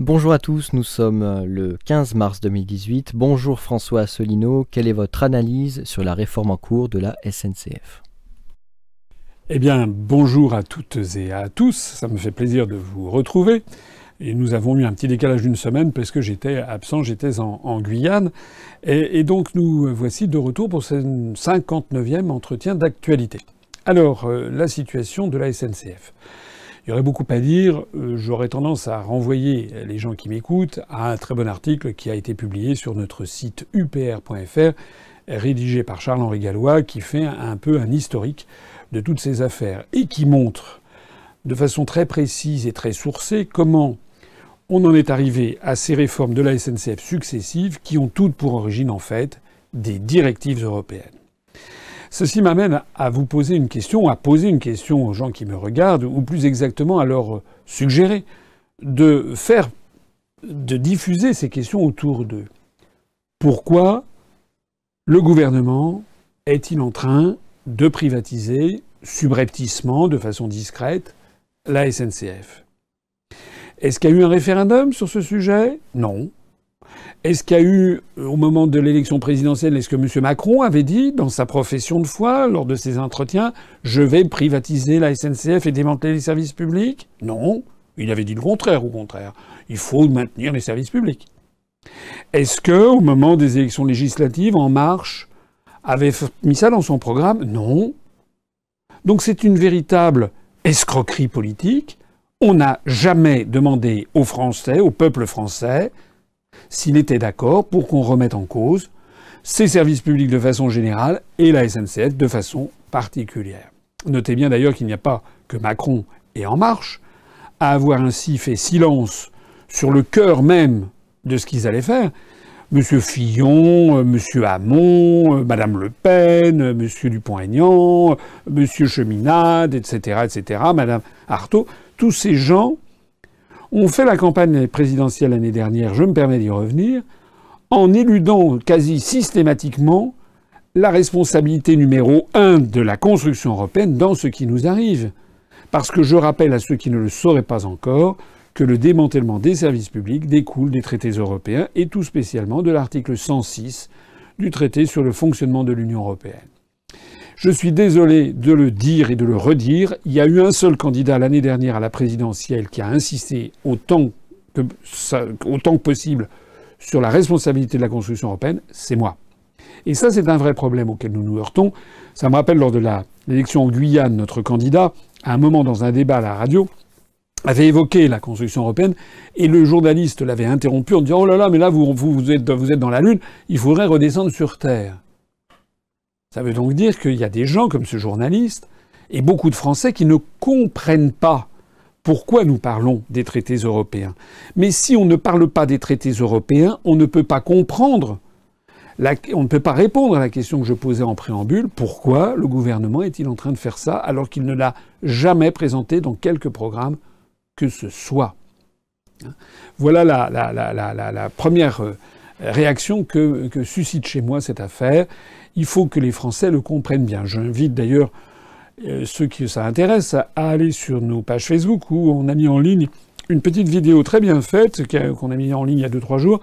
Bonjour à tous, nous sommes le 15 mars 2018. Bonjour François Asselineau, quelle est votre analyse sur la réforme en cours de la SNCF ? Eh bien, bonjour à toutes et à tous, ça me fait plaisir de vous retrouver. Et nous avons eu un petit décalage d'une semaine parce que j'étais absent, j'étais en Guyane. Et donc nous voici de retour pour ce 59e entretien d'actualité. Alors, la situation de la SNCF. Il y aurait beaucoup à dire. J'aurais tendance à renvoyer les gens qui m'écoutent à un très bon article qui a été publié sur notre site upr.fr, rédigé par Charles-Henri Gallois, qui fait un peu un historique de toutes ces affaires et qui montre de façon très précise et très sourcée comment on en est arrivé à ces réformes de la SNCF successives qui ont toutes pour origine en fait des directives européennes. Ceci m'amène à vous poser une question, à poser une question aux gens qui me regardent, ou plus exactement à leur suggérer de diffuser ces questions autour d'eux. Pourquoi le gouvernement est-il en train de privatiser subrepticement, de façon discrète, la SNCF? Est-ce qu'il y a eu un référendum sur ce sujet? Non. Est-ce qu'il y a eu, au moment de l'élection présidentielle, est-ce que M. Macron avait dit, dans sa profession de foi, lors de ses entretiens, « Je vais privatiser la SNCF et démanteler les services publics » ? Non. Il avait dit le contraire, au contraire. Il faut maintenir les services publics. Est-ce que, au moment des élections législatives, En Marche avait mis ça dans son programme? Non. Donc c'est une véritable escroquerie politique. On n'a jamais demandé aux Français, au peuple français, s'il était d'accord pour qu'on remette en cause ces services publics de façon générale et la SNCF de façon particulière. Notez bien d'ailleurs qu'il n'y a pas que Macron et En Marche à avoir ainsi fait silence sur le cœur même de ce qu'ils allaient faire. Monsieur Fillon, Monsieur Hamon, Madame Le Pen, Monsieur Dupont-Aignan, Monsieur Cheminade, etc., Madame Artaud, tous ces gens ont fait la campagne présidentielle l'année dernière, je me permets d'y revenir, en éludant quasi systématiquement la responsabilité numéro 1 de la construction européenne dans ce qui nous arrive. Parce que je rappelle à ceux qui ne le sauraient pas encore que le démantèlement des services publics découle des traités européens et tout spécialement de l'article 106 du traité sur le fonctionnement de l'Union européenne. Je suis désolé de le dire et de le redire. Il y a eu un seul candidat l'année dernière à la présidentielle qui a insisté autant que possible sur la responsabilité de la construction européenne, c'est moi. Et ça, c'est un vrai problème auquel nous nous heurtons. Ça me rappelle lors de l'élection en Guyane, notre candidat, à un moment dans un débat à la radio, avait évoqué la construction européenne et le journaliste l'avait interrompu en disant « Oh là là, mais là, vous êtes dans la Lune, il faudrait redescendre sur Terre ». Ça veut donc dire qu'il y a des gens comme ce journaliste et beaucoup de Français qui ne comprennent pas pourquoi nous parlons des traités européens. Mais si on ne parle pas des traités européens, on ne peut pas comprendre, on ne peut pas répondre à la question que je posais en préambule, pourquoi le gouvernement est-il en train de faire ça alors qu'il ne l'a jamais présenté dans quelque programme que ce soit. Voilà la première réaction que suscite chez moi cette affaire. Il faut que les Français le comprennent bien. J'invite d'ailleurs ceux qui ça intéresse à aller sur nos pages Facebook où on a mis en ligne une petite vidéo très bien faite qu'on a mis en ligne il y a 2-3 jours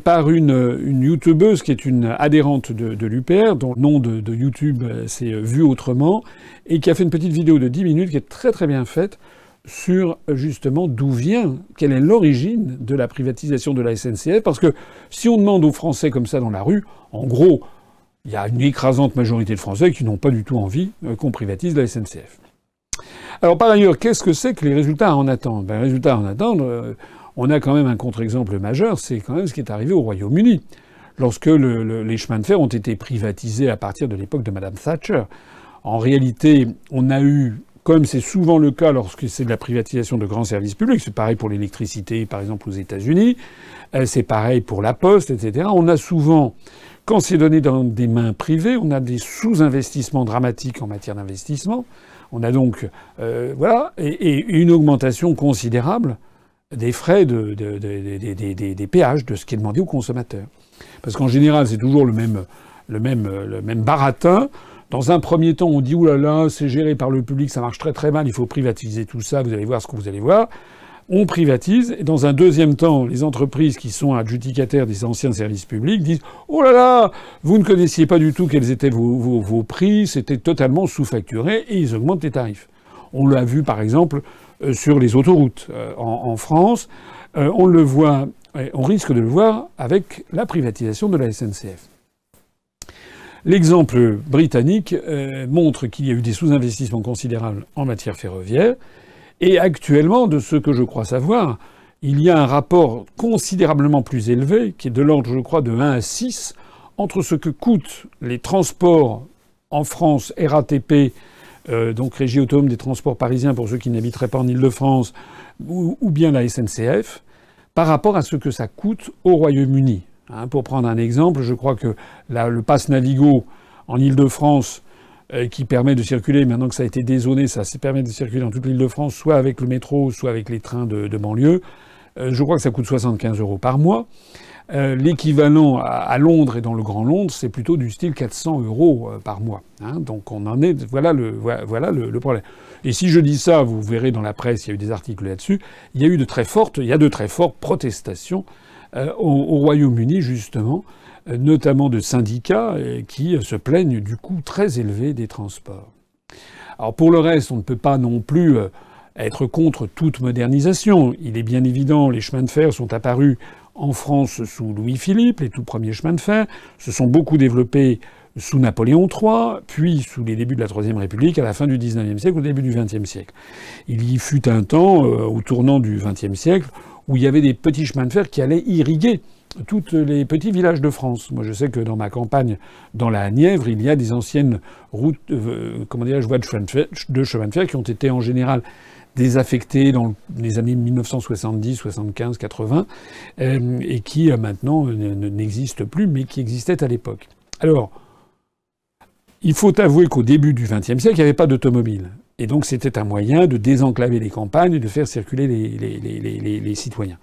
par une youtubeuse qui est une adhérente de l'UPR, dont le nom de YouTube c'est Vu Autrement, et qui a fait une petite vidéo de 10 minutes qui est très très bien faite sur justement d'où vient, quelle est l'origine de la privatisation de la SNCF. Parce que si on demande aux Français comme ça dans la rue, en gros, il y a une écrasante majorité de Français qui n'ont pas du tout envie qu'on privatise la SNCF. Alors par ailleurs, qu'est-ce que c'est que les résultats à en attendre? Les résultats à en attendre, on a quand même un contre-exemple majeur, c'est quand même ce qui est arrivé au Royaume-Uni, lorsque les chemins de fer ont été privatisés à partir de l'époque de Madame Thatcher. En réalité, on a eu, comme c'est souvent le cas lorsque c'est de la privatisation de grands services publics, c'est pareil pour l'électricité, par exemple aux États-Unis, c'est pareil pour la Poste, etc. On a souvent, quand c'est donné dans des mains privées, on a des sous-investissements dramatiques en matière d'investissement. On a donc, et une augmentation considérable des frais des péages, de ce qui est demandé aux consommateurs. Parce qu'en général, c'est toujours le même baratin. Dans un premier temps, on dit « Ouh là là, c'est géré par le public, ça marche très très mal, il faut privatiser tout ça, vous allez voir ce que vous allez voir ». On privatise, et dans un deuxième temps, les entreprises qui sont adjudicataires des anciens services publics disent « Oh là là, vous ne connaissiez pas du tout quels étaient vos prix, c'était totalement sous-facturé », et ils augmentent les tarifs. On l'a vu par exemple sur les autoroutes en France. On le voit, on risque de le voir avec la privatisation de la SNCF. L'exemple britannique montre qu'il y a eu des sous-investissements considérables en matière ferroviaire. Et actuellement, de ce que je crois savoir, il y a un rapport considérablement plus élevé, qui est de l'ordre, je crois, de 1 à 6, entre ce que coûtent les transports en France, RATP, donc Régie autonome des transports parisiens pour ceux qui n'habiteraient pas en Île-de-France, ou bien la SNCF, par rapport à ce que ça coûte au Royaume-Uni. Pour prendre un exemple, je crois que le pass Navigo en Île-de-France, qui permet de circuler, maintenant que ça a été dézoné, ça permet de circuler dans toute l'Île-de-France, soit avec le métro, soit avec les trains de banlieue. Je crois que ça coûte 75 € par mois. L'équivalent à Londres et dans le Grand Londres, c'est plutôt du style 400 € par mois. Donc on en est, voilà le problème. Et si je dis ça, vous verrez dans la presse, il y a eu des articles là-dessus, il y a de très fortes protestations au Royaume-Uni, justement, notamment de syndicats qui se plaignent du coût très élevé des transports. Alors pour le reste, on ne peut pas non plus être contre toute modernisation. Il est bien évident, les chemins de fer sont apparus en France sous Louis-Philippe, les tout premiers chemins de fer, se sont beaucoup développés sous Napoléon III, puis sous les débuts de la Troisième République, à la fin du XIXe siècle, au début du XXe siècle. Il y fut un temps, au tournant du XXe siècle, où il y avait des petits chemins de fer qui allaient irriguer tous les petits villages de France. Moi, je sais que dans ma campagne, dans la Nièvre, il y a des anciennes routes, voies de chemin de fer qui ont été en général désaffectées dans les années 1970, 75, 80, et qui maintenant n'existent plus, mais qui existaient à l'époque. Alors, il faut avouer qu'au début du XXe siècle, il n'y avait pas d'automobile. Et donc c'était un moyen de désenclaver les campagnes et de faire circuler les citoyens.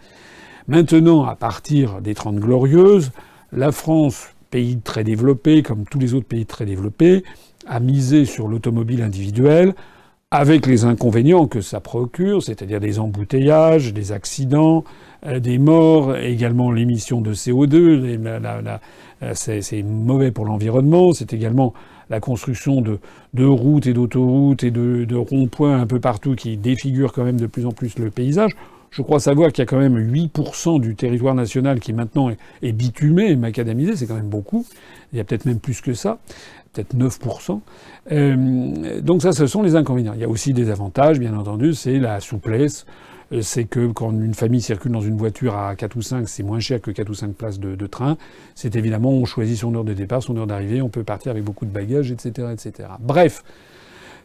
Maintenant, à partir des Trente Glorieuses, la France, pays très développé, comme tous les autres pays très développés, a misé sur l'automobile individuelle, avec les inconvénients que ça procure, c'est-à-dire des embouteillages, des accidents, des morts, également l'émission de CO2. C'est mauvais pour l'environnement. C'est également la construction de routes et d'autoroutes et de ronds-points un peu partout qui défigurent quand même de plus en plus le paysage. Je crois savoir qu'il y a quand même 8% du territoire national qui maintenant est bitumé et macadamisé. C'est quand même beaucoup. Il y a peut-être même plus que ça. Peut-être 9%. Donc ça, ce sont les inconvénients. Il y a aussi des avantages, bien entendu. C'est la souplesse. C'est que quand une famille circule dans une voiture à 4 ou 5, c'est moins cher que 4 ou 5 places de train. C'est évidemment, on choisit son heure de départ, son heure d'arrivée, on peut partir avec beaucoup de bagages, etc., etc. Bref.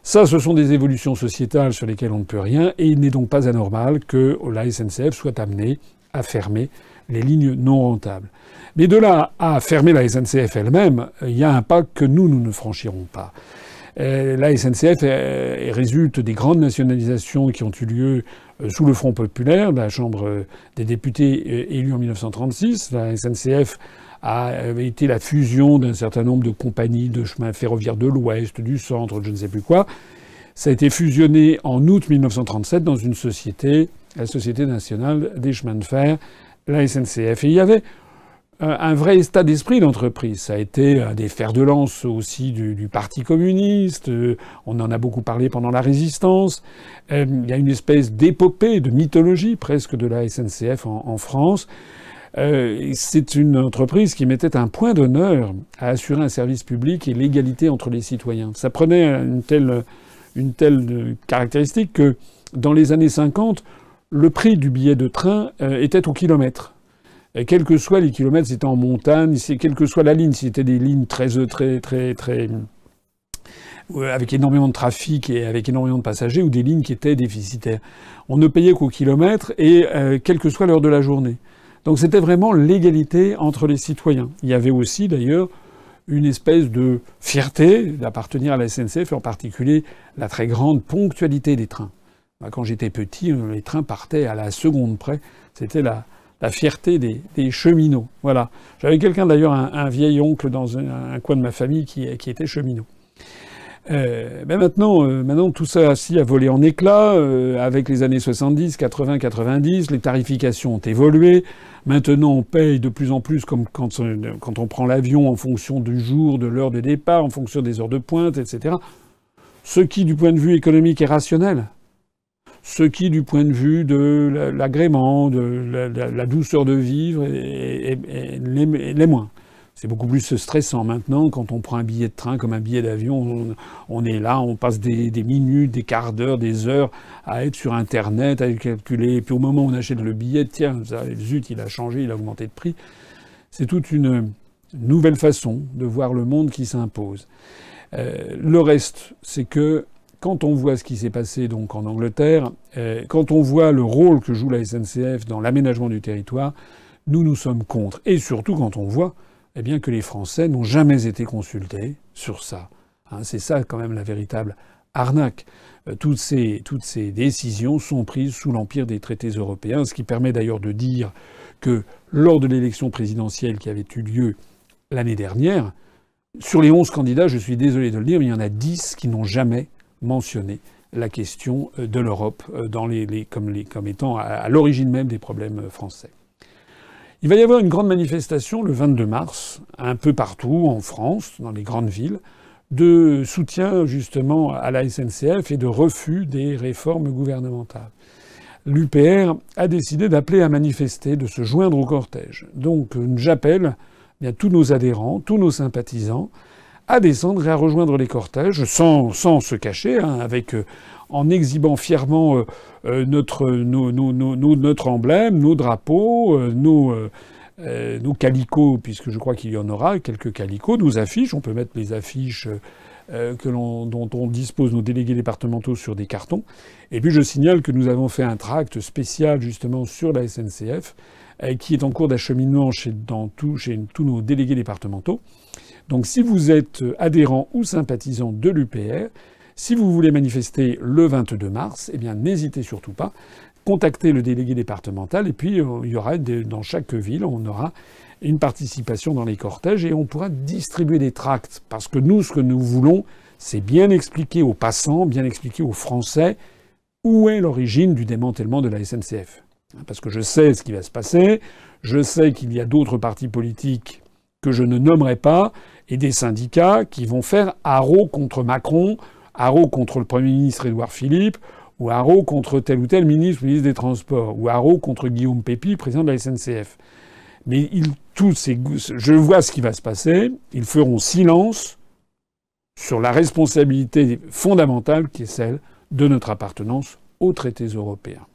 Ça, ce sont des évolutions sociétales sur lesquelles on ne peut rien, et il n'est donc pas anormal que la SNCF soit amenée à fermer les lignes non rentables. Mais de là à fermer la SNCF elle-même, il y a un pas que nous ne franchirons pas. La SNCF résulte des grandes nationalisations qui ont eu lieu sous le Front populaire, la Chambre des députés élue en 1936. La SNCF avait été la fusion d'un certain nombre de compagnies de chemins ferroviaires de l'Ouest, du Centre, je ne sais plus quoi. Ça a été fusionné en août 1937 dans une société, la Société nationale des chemins de fer, la SNCF. Et il y avait un vrai état d'esprit d'entreprise. Ça a été des fers de lance aussi du Parti communiste. On en a beaucoup parlé pendant la Résistance. Il y a une espèce d'épopée, de mythologie presque de la SNCF en France. C'est une entreprise qui mettait un point d'honneur à assurer un service public et l'égalité entre les citoyens. Ça prenait une telle caractéristique que dans les années 50, le prix du billet de train était au kilomètre. Et quels que soient les kilomètres, c'était en montagne, quelle que soit la ligne, si c'était des lignes très avec énormément de trafic et avec énormément de passagers, ou des lignes qui étaient déficitaires. On ne payait qu'au kilomètre et quelle que soit l'heure de la journée. Donc c'était vraiment l'égalité entre les citoyens. Il y avait aussi d'ailleurs une espèce de fierté d'appartenir à la SNCF, et en particulier la très grande ponctualité des trains. Quand j'étais petit, les trains partaient à la seconde près. C'était la fierté des cheminots. Voilà. J'avais quelqu'un d'ailleurs, un vieil oncle dans un coin de ma famille qui était cheminot. Maintenant, tout ça a volé en éclats. Avec les années 70, 80, 90, les tarifications ont évolué. Maintenant, on paye de plus en plus comme quand on prend l'avion en fonction du jour, de l'heure de départ, en fonction des heures de pointe, etc. Ce qui, du point de vue économique, est rationnel. Ce qui, du point de vue de l'agrément, de la douceur de vivre, l'est moins. C'est beaucoup plus stressant maintenant quand on prend un billet de train comme un billet d'avion. On est là, on passe des minutes, des quarts d'heure, des heures à être sur Internet, à calculer. Et puis au moment où on achète le billet, tiens, zut, il a changé, il a augmenté de prix. C'est toute une nouvelle façon de voir le monde qui s'impose. Le reste, c'est que quand on voit ce qui s'est passé donc en Angleterre, quand on voit le rôle que joue la SNCF dans l'aménagement du territoire, nous sommes contre. Et surtout quand on voit que les Français n'ont jamais été consultés sur ça. C'est ça quand même la véritable arnaque. Toutes ces décisions sont prises sous l'empire des traités européens, ce qui permet d'ailleurs de dire que lors de l'élection présidentielle qui avait eu lieu l'année dernière, sur les 11 candidats, je suis désolé de le dire, mais il y en a 10 qui n'ont jamais mentionné la question de l'Europe comme étant à l'origine même des problèmes français. Il va y avoir une grande manifestation le 22 mars, un peu partout en France, dans les grandes villes, de soutien justement à la SNCF et de refus des réformes gouvernementales. L'UPR a décidé d'appeler à manifester, de se joindre au cortège. Donc j'appelle tous nos adhérents, tous nos sympathisants, à descendre et à rejoindre les cortèges sans se cacher, en exhibant fièrement notre emblème, nos drapeaux, nos calicots, puisque je crois qu'il y en aura quelques calicots, nos affiches. On peut mettre les affiches dont on dispose nos délégués départementaux sur des cartons. Et puis je signale que nous avons fait un tract spécial justement sur la SNCF qui est en cours d'acheminement chez tous nos délégués départementaux. Donc si vous êtes adhérent ou sympathisant de l'UPR, si vous voulez manifester le 22 mars, n'hésitez surtout pas. Contactez le délégué départemental et puis il y aura dans chaque ville, on aura une participation dans les cortèges et on pourra distribuer des tracts. Parce que nous, ce que nous voulons, c'est bien expliquer aux passants, bien expliquer aux Français où est l'origine du démantèlement de la SNCF. Parce que je sais ce qui va se passer, je sais qu'il y a d'autres partis politiques que je ne nommerai pas, et des syndicats qui vont faire haro contre Macron, haro contre le Premier ministre Édouard Philippe, ou haro contre tel ou tel ministre des Transports, ou haro contre Guillaume Pépi, président de la SNCF. Mais je vois ce qui va se passer, ils feront silence sur la responsabilité fondamentale qui est celle de notre appartenance aux traités européens.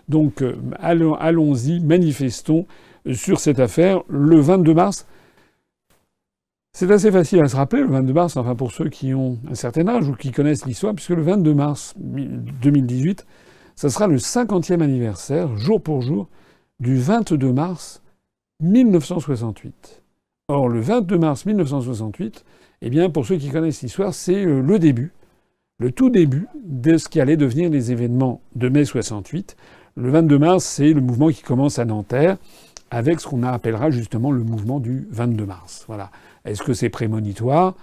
Donc allons-y, manifestons sur cette affaire le 22 mars. C'est assez facile à se rappeler, le 22 mars, enfin pour ceux qui ont un certain âge ou qui connaissent l'histoire, puisque le 22 mars 2018, ça sera le 50e anniversaire, jour pour jour, du 22 mars 1968. Or, le 22 mars 1968, pour ceux qui connaissent l'histoire, c'est le tout début de ce qui allait devenir les événements de mai 68. Le 22 mars, c'est le mouvement qui commence à Nanterre, avec ce qu'on appellera justement le mouvement du 22 mars. Voilà. Est-ce que c'est prémonitoire ?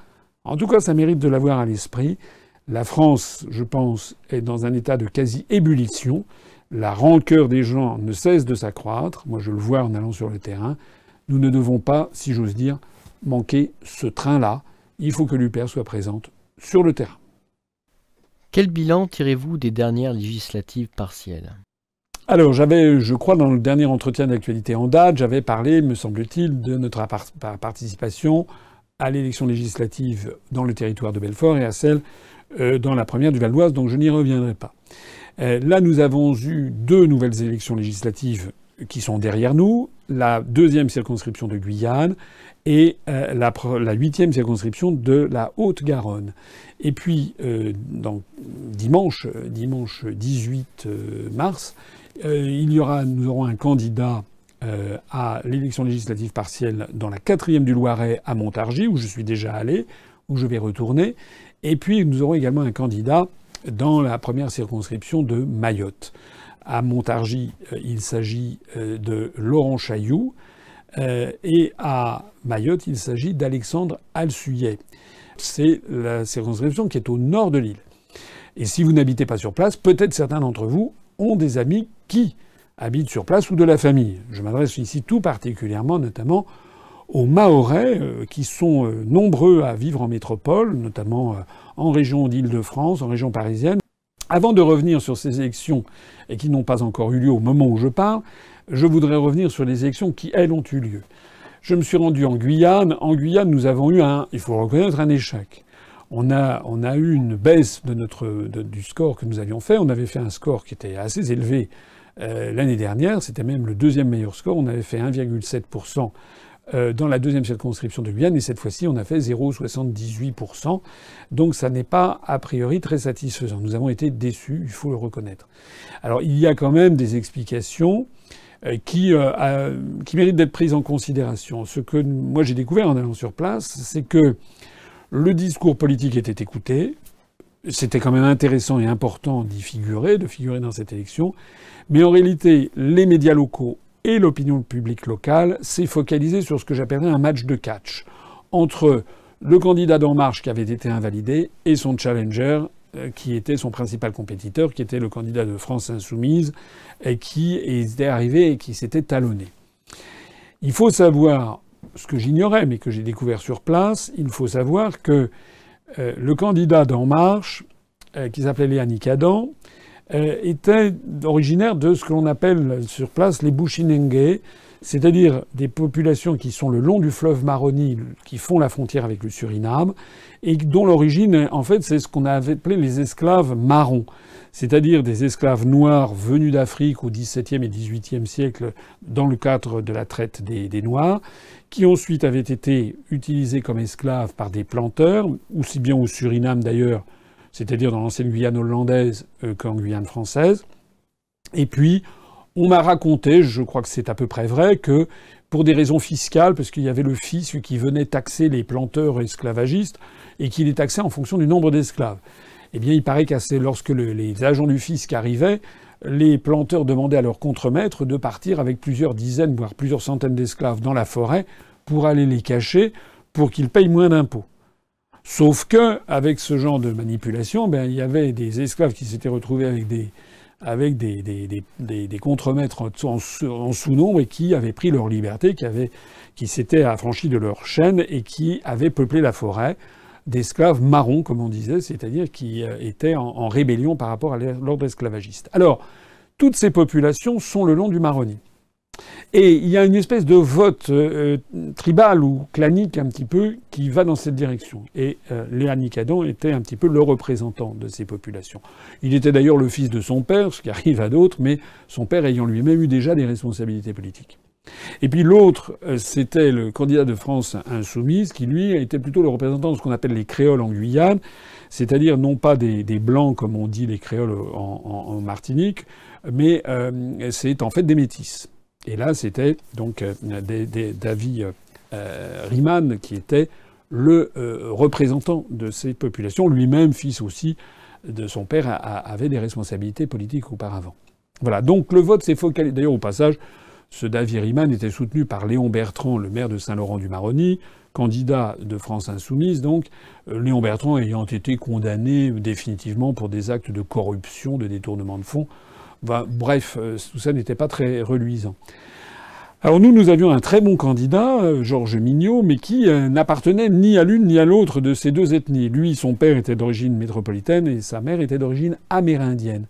En tout cas, ça mérite de l'avoir à l'esprit. La France, je pense, est dans un état de quasi-ébullition. La rancœur des gens ne cesse de s'accroître. Moi, je le vois en allant sur le terrain. Nous ne devons pas, si j'ose dire, manquer ce train-là. Il faut que l'UPR soit présente sur le terrain. Quel bilan tirez-vous des dernières législatives partielles ? Alors, je crois, dans le dernier entretien d'actualité en date, j'avais parlé, me semble-t-il, de notre participation à l'élection législative dans le territoire de Belfort et à celle dans la première du Val-d'Oise, donc je n'y reviendrai pas. Là, nous avons eu 2 nouvelles élections législatives qui sont derrière nous, la 2e circonscription de Guyane et la 8e circonscription de la Haute-Garonne. Et puis, dimanche 18 mars, nous aurons un candidat à l'élection législative partielle dans la 4e du Loiret à Montargis, où je suis déjà allé, où je vais retourner. Et puis, nous aurons également un candidat dans la première circonscription de Mayotte. À Montargis, il s'agit de Laurent Chailloux. Et à Mayotte, il s'agit d'Alexandre Alsuillet. C'est la circonscription qui est au nord de l'île. Et si vous n'habitez pas sur place, peut-être certains d'entre vous ont des amis qui habitent sur place ou de la famille. Je m'adresse ici tout particulièrement, notamment, aux Mahorais, qui sont nombreux à vivre en métropole, notamment en région d'Île-de-France, en région parisienne. Avant de revenir sur ces élections, et qui n'ont pas encore eu lieu au moment où je parle, je voudrais revenir sur les élections qui, elles, ont eu lieu. Je me suis rendu en Guyane. En Guyane, nous avons eu il faut reconnaître, un échec. On a eu une baisse du score que nous avions fait. On avait fait un score qui était assez élevé l'année dernière. C'était même le deuxième meilleur score. On avait fait 1,7% dans la deuxième circonscription de Guyane. Et cette fois-ci, on a fait 0,78%. Donc ça n'est pas, a priori, très satisfaisant. Nous avons été déçus, il faut le reconnaître. Alors il y a quand même des explications qui méritent d'être prises en considération. Ce que moi j'ai découvert en allant sur place, c'est que le discours politique était écouté. C'était quand même intéressant et important de figurer dans cette élection. Mais en réalité, les médias locaux et l'opinion publique locale s'est focalisée sur ce que j'appellerais un match de catch entre le candidat d'En Marche qui avait été invalidé et son challenger qui était son principal compétiteur, qui était le candidat de France Insoumise, et qui était arrivé et qui s'était talonné. Il faut savoir, ce que j'ignorais, mais que j'ai découvert sur place, il faut savoir que le candidat d'En Marche, qui s'appelait Léanique Adam, était originaire de ce que l'on appelle sur place les Bushinengue, c'est-à-dire des populations qui sont le long du fleuve Maroni, qui font la frontière avec le Suriname, et dont l'origine, en fait, c'est ce qu'on avait appelé les esclaves marrons, c'est-à-dire des esclaves noirs venus d'Afrique au XVIIe et XVIIIe siècle dans le cadre de la traite des Noirs, qui ensuite avaient été utilisés comme esclaves par des planteurs, aussi bien au Suriname d'ailleurs, c'est-à-dire dans l'ancienne Guyane hollandaise qu'en Guyane française. Et puis, on m'a raconté, je crois que c'est à peu près vrai, que pour des raisons fiscales, parce qu'il y avait le fisc qui venait taxer les planteurs esclavagistes, et qui les taxait en fonction du nombre d'esclaves. Eh bien, il paraît que lorsque les agents du fisc arrivaient, les planteurs demandaient à leurs contremaîtres de partir avec plusieurs dizaines, voire plusieurs centaines d'esclaves dans la forêt pour aller les cacher, pour qu'ils payent moins d'impôts. Sauf que, avec ce genre de manipulation, il y avait des esclaves qui s'étaient retrouvés avec des contremaîtres en sous-nombre et qui avaient pris leur liberté, qui s'étaient affranchis de leur chaîne et qui avaient peuplé la forêt d'esclaves marrons, comme on disait, c'est-à-dire qui étaient en rébellion par rapport à l'ordre esclavagiste. Alors, toutes ces populations sont le long du Maroni. Et il y a une espèce de vote tribal ou clanique un petit peu qui va dans cette direction. Et Léanique Adam était un petit peu le représentant de ces populations. Il était d'ailleurs le fils de son père, ce qui arrive à d'autres, mais son père ayant lui-même eu déjà des responsabilités politiques. Et puis l'autre, c'était le candidat de France Insoumise, qui lui était plutôt le représentant de ce qu'on appelle les créoles en Guyane, c'est-à-dire non pas des blancs comme on dit les créoles en Martinique, mais c'est en fait des métis. Et là, c'était donc David Riemann qui était le représentant de ces populations, lui-même fils aussi de son père, avait des responsabilités politiques auparavant. Voilà, donc le vote s'est focalisé. D'ailleurs, au passage, ce David Riemann était soutenu par Léon Bertrand, le maire de Saint-Laurent-du-Maroni, candidat de France Insoumise, donc Léon Bertrand ayant été condamné définitivement pour des actes de corruption, de détournement de fonds. Bref, tout ça n'était pas très reluisant. Alors nous avions un très bon candidat, Georges Mignot, mais qui n'appartenait ni à l'une ni à l'autre de ces deux ethnies. Lui, son père était d'origine métropolitaine et sa mère était d'origine amérindienne.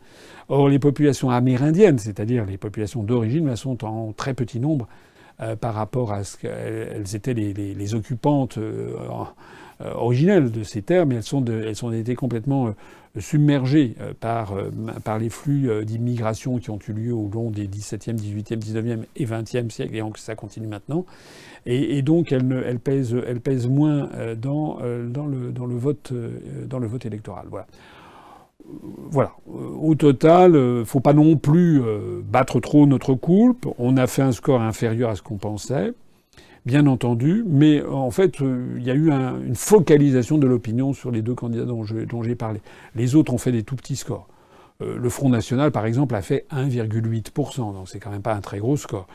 Or, les populations amérindiennes, c'est-à-dire les populations d'origine, elles sont en très petit nombre par rapport à ce qu'elles étaient les occupantes originelles de ces terres, mais elles ont été complètement submergées par les flux d'immigration qui ont eu lieu au long des XVIIe, XVIIIe, XIXe et XXe siècles, et ça continue maintenant. Et donc elles pèsent moins dans le vote électoral. Voilà. Au total, faut pas non plus battre trop notre coulpe. On a fait un score inférieur à ce qu'on pensait, bien entendu, mais en fait, il y a eu une focalisation de l'opinion sur les deux candidats dont j'ai parlé. Les autres ont fait des tout petits scores. Le Front National, par exemple, a fait 1,8%. Donc c'est quand même pas un très gros score.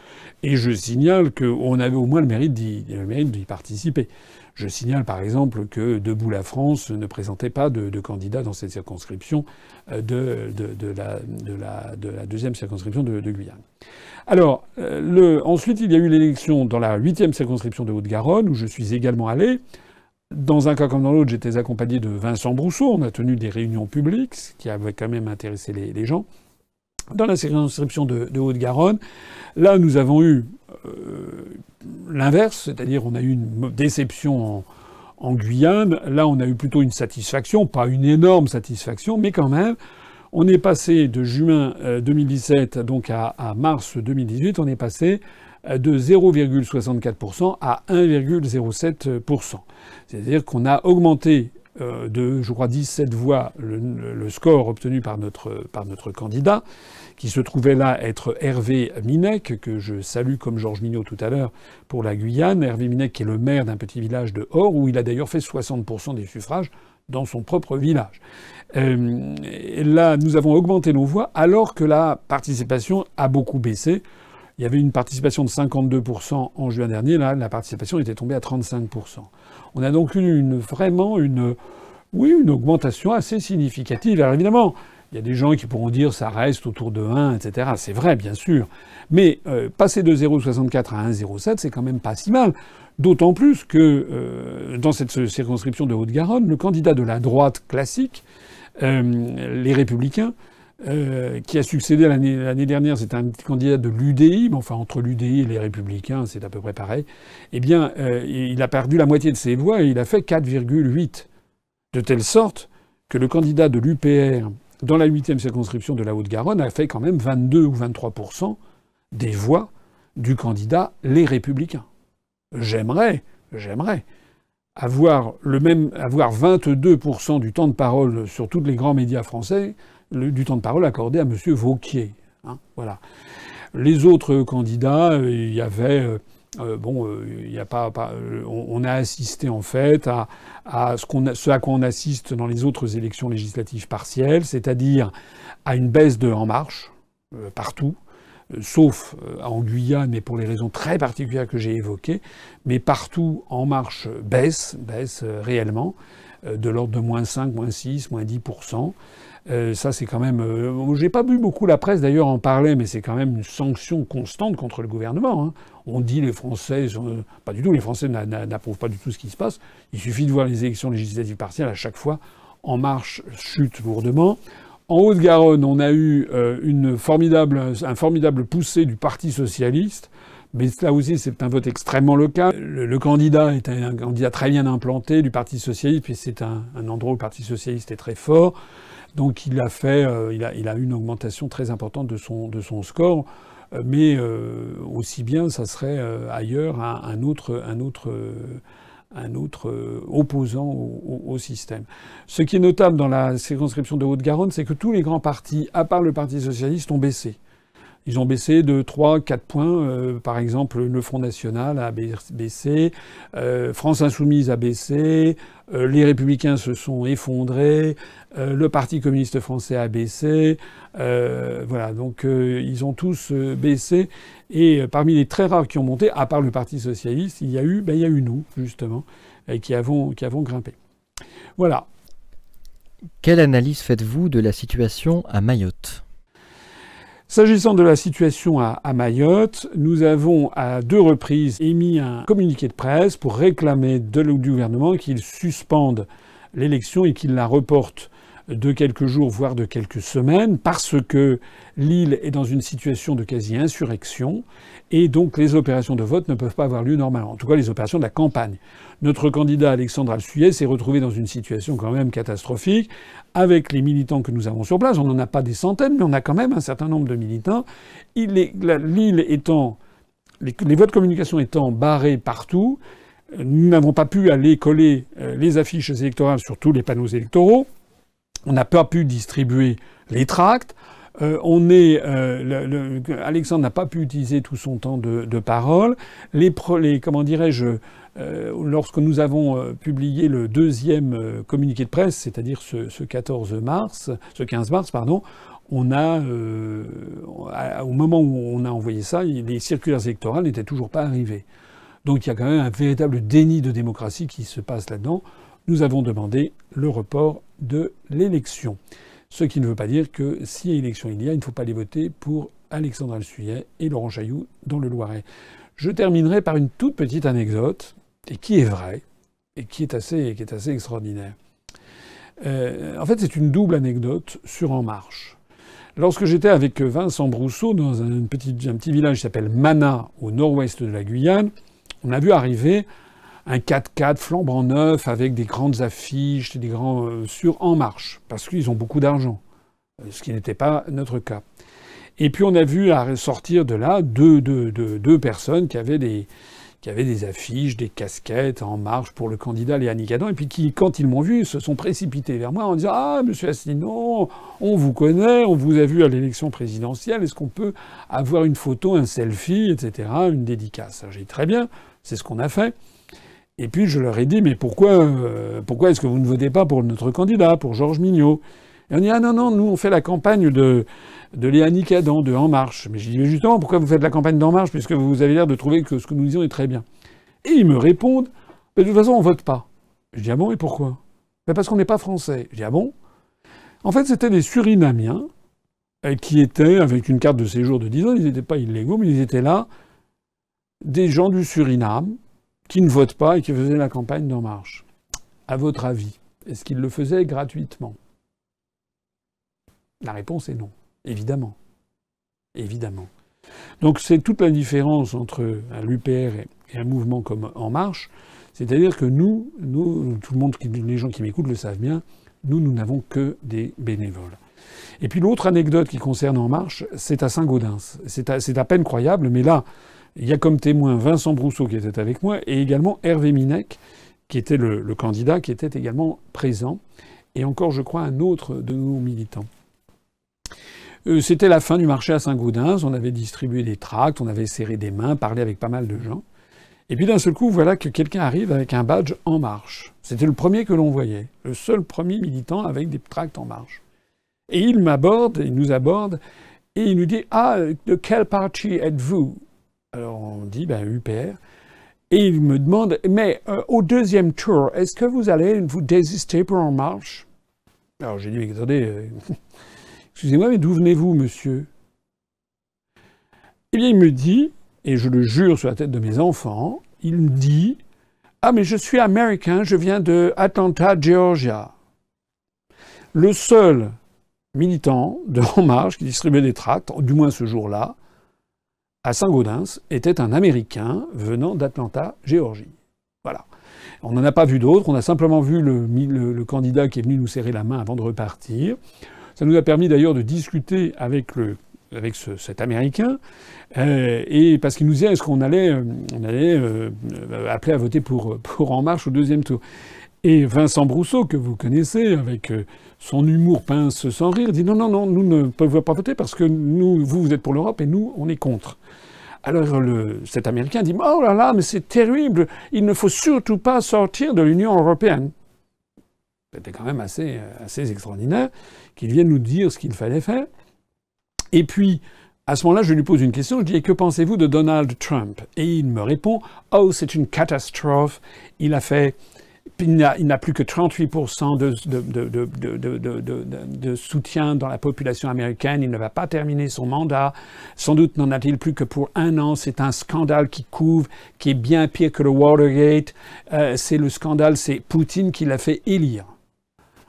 Et je signale qu'on avait au moins le mérite d'y participer. Je signale par exemple que Debout la France ne présentait pas de candidat dans cette circonscription de la deuxième circonscription de Guyane. Alors, ensuite, il y a eu l'élection dans la 8e circonscription de Haute-Garonne, où je suis également allé. Dans un cas comme dans l'autre, j'étais accompagné de Vincent Brousseau. On a tenu des réunions publiques, ce qui avait quand même intéressé les gens. Dans la circonscription de Haute-Garonne, là, nous avons eu l'inverse, c'est-à-dire on a eu une déception en Guyane. Là, on a eu plutôt une satisfaction, pas une énorme satisfaction, mais quand même. On est passé de juin 2017 donc à mars 2018, on est passé de 0,64% à 1,07%. C'est-à-dire qu'on a augmenté de, je crois, 17 voix le score obtenu par notre candidat, qui se trouvait là être Hervé Minec, que je salue comme Georges Mignot tout à l'heure pour la Guyane. Hervé Minec qui est le maire d'un petit village de Hors, où il a d'ailleurs fait 60% des suffrages dans son propre village. Et là, nous avons augmenté nos voix alors que la participation a beaucoup baissé. Il y avait une participation de 52% en juin dernier. Là, la participation était tombée à 35%. On a donc eu vraiment une augmentation assez significative. Alors évidemment, il y a des gens qui pourront dire ça reste autour de 1, etc. C'est vrai, bien sûr. Mais passer de 0,64 à 1,07, c'est quand même pas si mal. D'autant plus que dans cette circonscription de Haute-Garonne, le candidat de la droite classique, les Républicains, qui a succédé l'année dernière, c'est un candidat de l'UDI, mais enfin entre l'UDI et les Républicains, c'est à peu près pareil. Eh bien, il a perdu la moitié de ses voix et il a fait 4,8. De telle sorte que le candidat de l'UPR dans la 8e circonscription de la Haute-Garonne a fait quand même 22 ou 23% des voix du candidat Les Républicains. J'aimerais avoir 22% du temps de parole sur tous les grands médias français, du temps de parole accordé à M. Wauquiez. Hein, voilà. Les autres candidats, il y avait... on a assisté en fait à ce à quoi on assiste dans les autres élections législatives partielles, c'est-à-dire à une baisse de En Marche partout, sauf en Guyane, mais pour les raisons très particulières que j'ai évoquées. Mais partout, En Marche baisse réellement, de l'ordre de -5, -6, -10%. Ça, c'est quand même... j'ai pas vu beaucoup la presse, d'ailleurs, en parler, mais c'est quand même une sanction constante contre le gouvernement. Hein. On dit les Français... Pas du tout, les Français n'approuvent pas du tout ce qui se passe. Il suffit de voir les élections législatives partielles, à chaque fois, En Marche chute lourdement. En Haute-Garonne, on a eu un formidable poussé du Parti socialiste. Mais là aussi, c'est un vote extrêmement local. Le candidat est un candidat très bien implanté du Parti socialiste, puis c'est un endroit où le Parti socialiste est très fort. Donc il a eu une augmentation très importante de son score, mais aussi bien ça serait ailleurs un autre opposant au système. Ce qui est notable dans la circonscription de Haute-Garonne, c'est que tous les grands partis, à part le Parti socialiste, ont baissé. Ils ont baissé de 3-4 points. Par exemple, le Front National a baissé, France Insoumise a baissé, les Républicains se sont effondrés, le Parti communiste français a baissé. Voilà, donc ils ont tous baissé. Et parmi les très rares qui ont monté, à part le Parti socialiste, il y a eu nous, justement, qui avons grimpé. Voilà. Quelle analyse faites-vous de la situation à Mayotte ? S'agissant de la situation à Mayotte, nous avons à 2 reprises émis un communiqué de presse pour réclamer du gouvernement qu'il suspende l'élection et qu'il la reporte de quelques jours, voire de quelques semaines, parce que l'île est dans une situation de quasi-insurrection et donc les opérations de vote ne peuvent pas avoir lieu normalement. En tout cas, les opérations de la campagne. Notre candidat Alexandre Alsuyer s'est retrouvé dans une situation quand même catastrophique avec les militants que nous avons sur place. On n'en a pas des centaines, mais on a quand même un certain nombre de militants. L'île étant... Les voies de communication étant barrées partout, nous n'avons pas pu aller coller les affiches électorales sur tous les panneaux électoraux. On n'a pas pu distribuer les tracts. Alexandre n'a pas pu utiliser tout son temps de parole. Comment dirais-je, lorsque nous avons publié le deuxième communiqué de presse, c'est-à-dire ce 15 mars, pardon, on a, au moment où on a envoyé ça, les circulaires électorales n'étaient toujours pas arrivées. Donc il y a quand même un véritable déni de démocratie qui se passe là-dedans. Nous avons demandé le report de l'élection. Ce qui ne veut pas dire que si élection il ne faut pas les voter pour Alexandre Alsuillet et Laurent Chailloux dans le Loiret. Je terminerai par une toute petite anecdote, et qui est vraie, et qui est assez extraordinaire. En fait, c'est une double anecdote sur En Marche. Lorsque j'étais avec Vincent Brousseau dans un petit village qui s'appelle Mana, au nord-ouest de la Guyane, on a vu arriver un 4x4 flambant neuf avec des grandes affiches, sur En Marche, parce qu'ils ont beaucoup d'argent, ce qui n'était pas notre cas. Et puis on a vu sortir de là deux personnes qui avaient des affiches, des casquettes En Marche pour le candidat Léanique Adam, et puis qui, quand ils m'ont vu, se sont précipités vers moi en disant « Ah, monsieur Asselineau, on vous connaît, on vous a vu à l'élection présidentielle, est-ce qu'on peut avoir une photo, un selfie, etc., une dédicace ?» Alors j'ai dit « Très bien, c'est ce qu'on a fait. » Et puis je leur ai dit « Mais pourquoi est-ce que vous ne votez pas pour notre candidat, pour Georges Mignot ?» Et on dit « Ah non, nous on fait la campagne de Léanique Adam, de En Marche. » Mais j'ai dit « Mais justement, pourquoi vous faites la campagne d'En Marche, puisque vous avez l'air de trouver que ce que nous disons est très bien ?» Et ils me répondent « De toute façon, on vote pas. » Je dis « Ah bon, et pourquoi ?»« Parce qu'on n'est pas français. » Je dis « Ah bon ?» En fait, c'était des Surinamiens qui étaient, avec une carte de séjour de 10 ans, ils n'étaient pas illégaux, mais ils étaient là, des gens du Suriname, qui ne votent pas et qui faisaient la campagne d'En Marche. À votre avis, est-ce qu'ils le faisaient gratuitement? La réponse est non. Évidemment. Évidemment. Donc c'est toute la différence entre un l'UPR et un mouvement comme En Marche. C'est-à-dire que nous, tout le monde, les gens qui m'écoutent le savent bien, nous n'avons que des bénévoles. Et puis l'autre anecdote qui concerne En Marche, c'est à Saint-Gaudens. C'est à peine croyable, mais là, il y a comme témoin Vincent Brousseau qui était avec moi et également Hervé Minec, qui était le candidat, qui était également présent. Et encore, je crois, un autre de nos militants. C'était la fin du marché à Saint-Gaudens. On avait distribué des tracts, on avait serré des mains, parlé avec pas mal de gens. Et puis d'un seul coup, voilà que quelqu'un arrive avec un badge En Marche. C'était le premier que l'on voyait. Le seul premier militant avec des tracts En Marche. Et il nous aborde, et il nous dit « Ah, de quel parti êtes-vous » Alors on dit ben, UPR. Et il me demande « Mais au deuxième tour, est-ce que vous allez vous désister pour En Marche ?» Alors j'ai dit « Attendez, excusez-moi, mais d'où venez-vous, monsieur ?» Eh bien il me dit, et je le jure sur la tête de mes enfants, il me dit « Ah mais je suis américain, je viens de Atlanta, Georgia. » Le seul militant de En Marche qui distribuait des tracts, du moins ce jour-là, à Saint-Gaudens, était un Américain venant d'Atlanta, Géorgie. Voilà. On n'en a pas vu d'autres, on a simplement vu le candidat qui est venu nous serrer la main avant de repartir. Ça nous a permis d'ailleurs de discuter avec cet Américain, et parce qu'il nous disait est-ce qu'on allait appeler à voter pour En Marche au deuxième tour. Et Vincent Brousseau, que vous connaissez, avec son humour pince sans rire, dit non, nous ne pouvons pas voter parce que vous êtes pour l'Europe et nous, on est contre. Alors cet Américain dit oh là là, mais c'est terrible, il ne faut surtout pas sortir de l'Union européenne. C'était quand même assez extraordinaire qu'il vienne nous dire ce qu'il fallait faire. Et puis, à ce moment-là, je lui pose une question, je dis et que pensez-vous de Donald Trump? Et il me répond oh, c'est une catastrophe, il n'a plus que 38% de soutien dans la population américaine. Il ne va pas terminer son mandat. Sans doute n'en a-t-il plus que pour 1 an. C'est un scandale qui couvre, qui est bien pire que le Watergate. C'est le scandale, c'est Poutine qui l'a fait élire.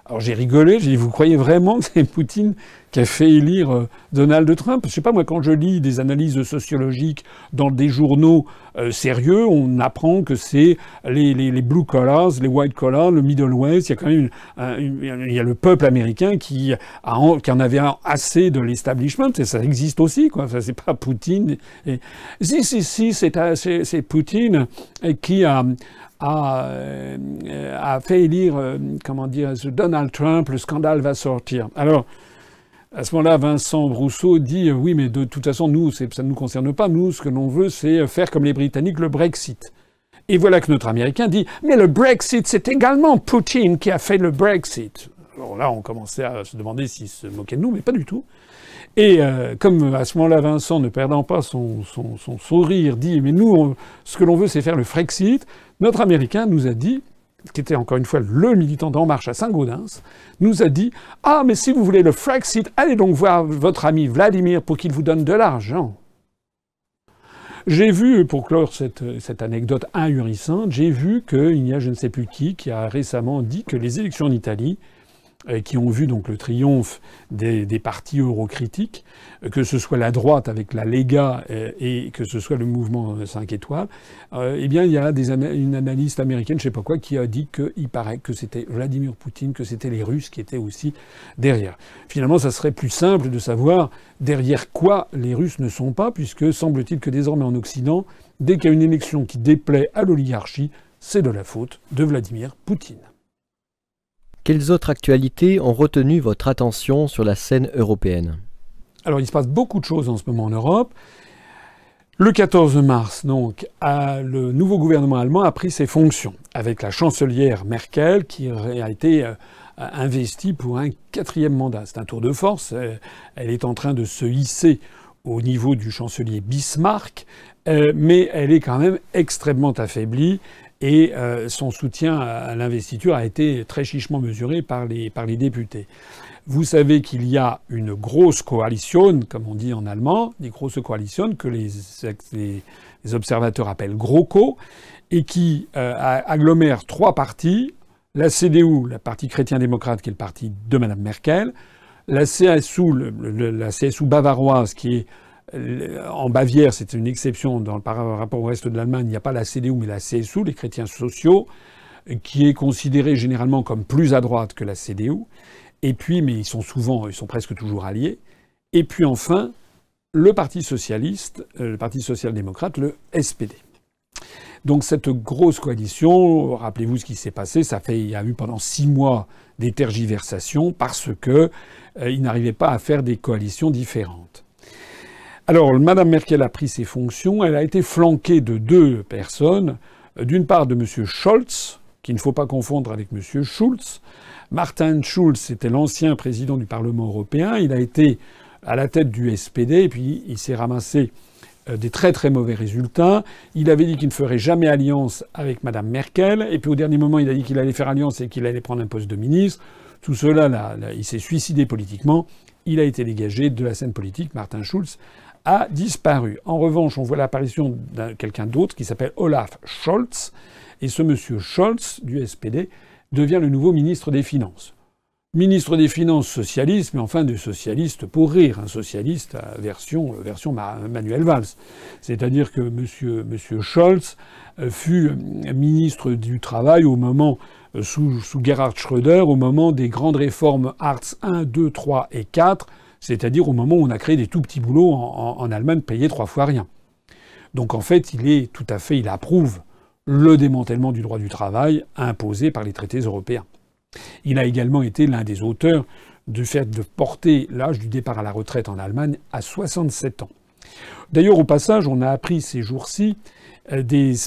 Alors j'ai rigolé, j'ai dit, vous croyez vraiment que c'est Poutine qui a fait élire Donald Trump? Je sais pas, moi, quand je lis des analyses sociologiques dans des journaux sérieux, on apprend que c'est les blue collars, les white collars, le Middle West. Il y a quand même il y a le peuple américain qui en avait assez de l'establishment, et ça existe aussi, quoi. Ça, c'est pas Poutine. Si, c'est Poutine qui a fait élire, Donald Trump, le scandale va sortir. Alors, À ce moment-là, Vincent Brousseau dit oui, mais de toute façon, nous, ça ne nous concerne pas. Nous, ce que l'on veut, c'est faire comme les Britanniques le Brexit. Et voilà que notre Américain dit mais le Brexit, c'est également Poutine qui a fait le Brexit. Alors là, on commençait à se demander s'il se moquait de nous, mais pas du tout. Et comme à ce moment-là, Vincent, ne perdant pas son sourire, dit mais nous, ce que l'on veut, c'est faire le Frexit, notre Américain nous a dit, qui était encore une fois le militant d'En Marche à Saint-Gaudens, nous a dit « Ah, mais si vous voulez le Frexit, allez donc voir votre ami Vladimir pour qu'il vous donne de l'argent. » J'ai vu, pour clore cette anecdote ahurissante, j'ai vu qu'il y a je ne sais plus qui a récemment dit que les élections en Italie, qui ont vu donc le triomphe des partis eurocritiques, que ce soit la droite avec la Lega et que ce soit le mouvement 5 étoiles, eh bien il y a une analyste américaine, je sais pas quoi, qui a dit qu'il paraît que c'était Vladimir Poutine, que c'était les Russes qui étaient aussi derrière. Finalement, ça serait plus simple de savoir derrière quoi les Russes ne sont pas, puisque semble-t-il que désormais en Occident, dès qu'il y a une élection qui déplaît à l'oligarchie, c'est de la faute de Vladimir Poutine. Quelles autres actualités ont retenu votre attention sur la scène européenne? Alors, il se passe beaucoup de choses en ce moment en Europe. Le 14 mars, donc, le nouveau gouvernement allemand a pris ses fonctions avec la chancelière Merkel qui a été investie pour un 4e mandat. C'est un tour de force. Elle est en train de se hisser au niveau du chancelier Bismarck, mais elle est quand même extrêmement affaiblie. Et son soutien à l'investiture a été très chichement mesuré par les députés. Vous savez qu'il y a une grosse coalition, comme on dit en allemand, des grosses coalitions que les observateurs appellent GroKo, et qui agglomèrent 3 partis, la CDU, le parti chrétien-démocrate, qui est le parti de Mme Merkel, la CSU, la CSU bavaroise, qui est en Bavière, c'est une exception par rapport au reste de l'Allemagne. Il n'y a pas la CDU, mais la CSU, les chrétiens sociaux, qui est considérée généralement comme plus à droite que la CDU. Et puis, mais ils sont presque toujours alliés. Et puis enfin, le Parti socialiste, le Parti social-démocrate, le SPD. Donc cette grosse coalition, rappelez-vous ce qui s'est passé, il y a eu pendant 6 mois des tergiversations parce que ils n'arrivaient pas à faire des coalitions différentes. Alors, Mme Merkel a pris ses fonctions. Elle a été flanquée de 2 personnes. D'une part, de M. Scholz, qu'il ne faut pas confondre avec M. Schulz. Martin Schulz, c'était l'ancien président du Parlement européen. Il a été à la tête du SPD, et puis il s'est ramassé des très très mauvais résultats. Il avait dit qu'il ne ferait jamais alliance avec Mme Merkel. Et puis au dernier moment, il a dit qu'il allait faire alliance et qu'il allait prendre un poste de ministre. Tout cela, là, il s'est suicidé politiquement. Il a été dégagé de la scène politique. Martin Schulz a disparu. En revanche, on voit l'apparition de quelqu'un d'autre qui s'appelle Olaf Scholz. Et ce monsieur Scholz, du SPD, devient le nouveau ministre des Finances. Ministre des Finances socialiste, mais enfin de socialiste pour rire. Un socialiste version Manuel Valls. C'est-à-dire que monsieur Scholz fut ministre du Travail au moment, sous Gerhard Schröder, au moment des grandes réformes Hartz I, II, III et IV, c'est-à-dire au moment où on a créé des tout petits boulots en Allemagne payés 3 fois rien. Donc en fait, il approuve le démantèlement du droit du travail imposé par les traités européens. Il a également été l'un des auteurs du fait de porter l'âge du départ à la retraite en Allemagne à 67 ans. D'ailleurs, au passage, on a appris ces jours-ci,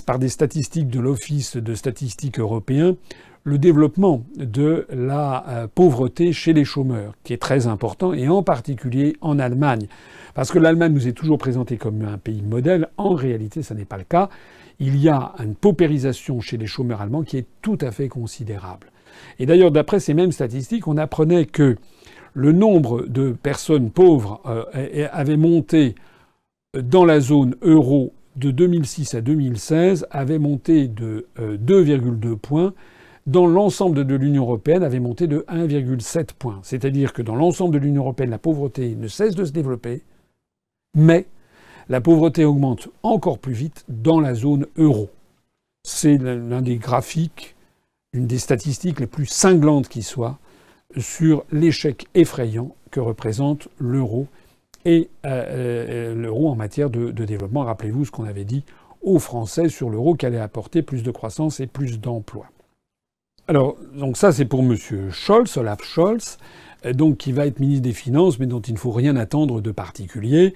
par des statistiques de l'Office de statistique européen, le développement de la pauvreté chez les chômeurs, qui est très important, et en particulier en Allemagne. Parce que l'Allemagne nous est toujours présentée comme un pays modèle. En réalité, ça n'est pas le cas. Il y a une paupérisation chez les chômeurs allemands qui est tout à fait considérable. Et d'ailleurs, d'après ces mêmes statistiques, on apprenait que le nombre de personnes pauvres avait monté dans la zone euro de 2006 à 2016, avait monté de 2,2 points. Dans l'ensemble de l'Union européenne, avait monté de 1,7 points. C'est-à-dire que dans l'ensemble de l'Union européenne, la pauvreté ne cesse de se développer, mais la pauvreté augmente encore plus vite dans la zone euro. C'est l'un des graphiques, une des statistiques les plus cinglantes qui soit sur l'échec effrayant que représente l'euro et l'euro en matière de développement. Rappelez-vous ce qu'on avait dit aux Français sur l'euro, qu'elle allait apporter plus de croissance et plus d'emplois. Alors, donc ça, c'est pour Monsieur Scholz, Olaf Scholz, donc qui va être ministre des Finances, mais dont il ne faut rien attendre de particulier,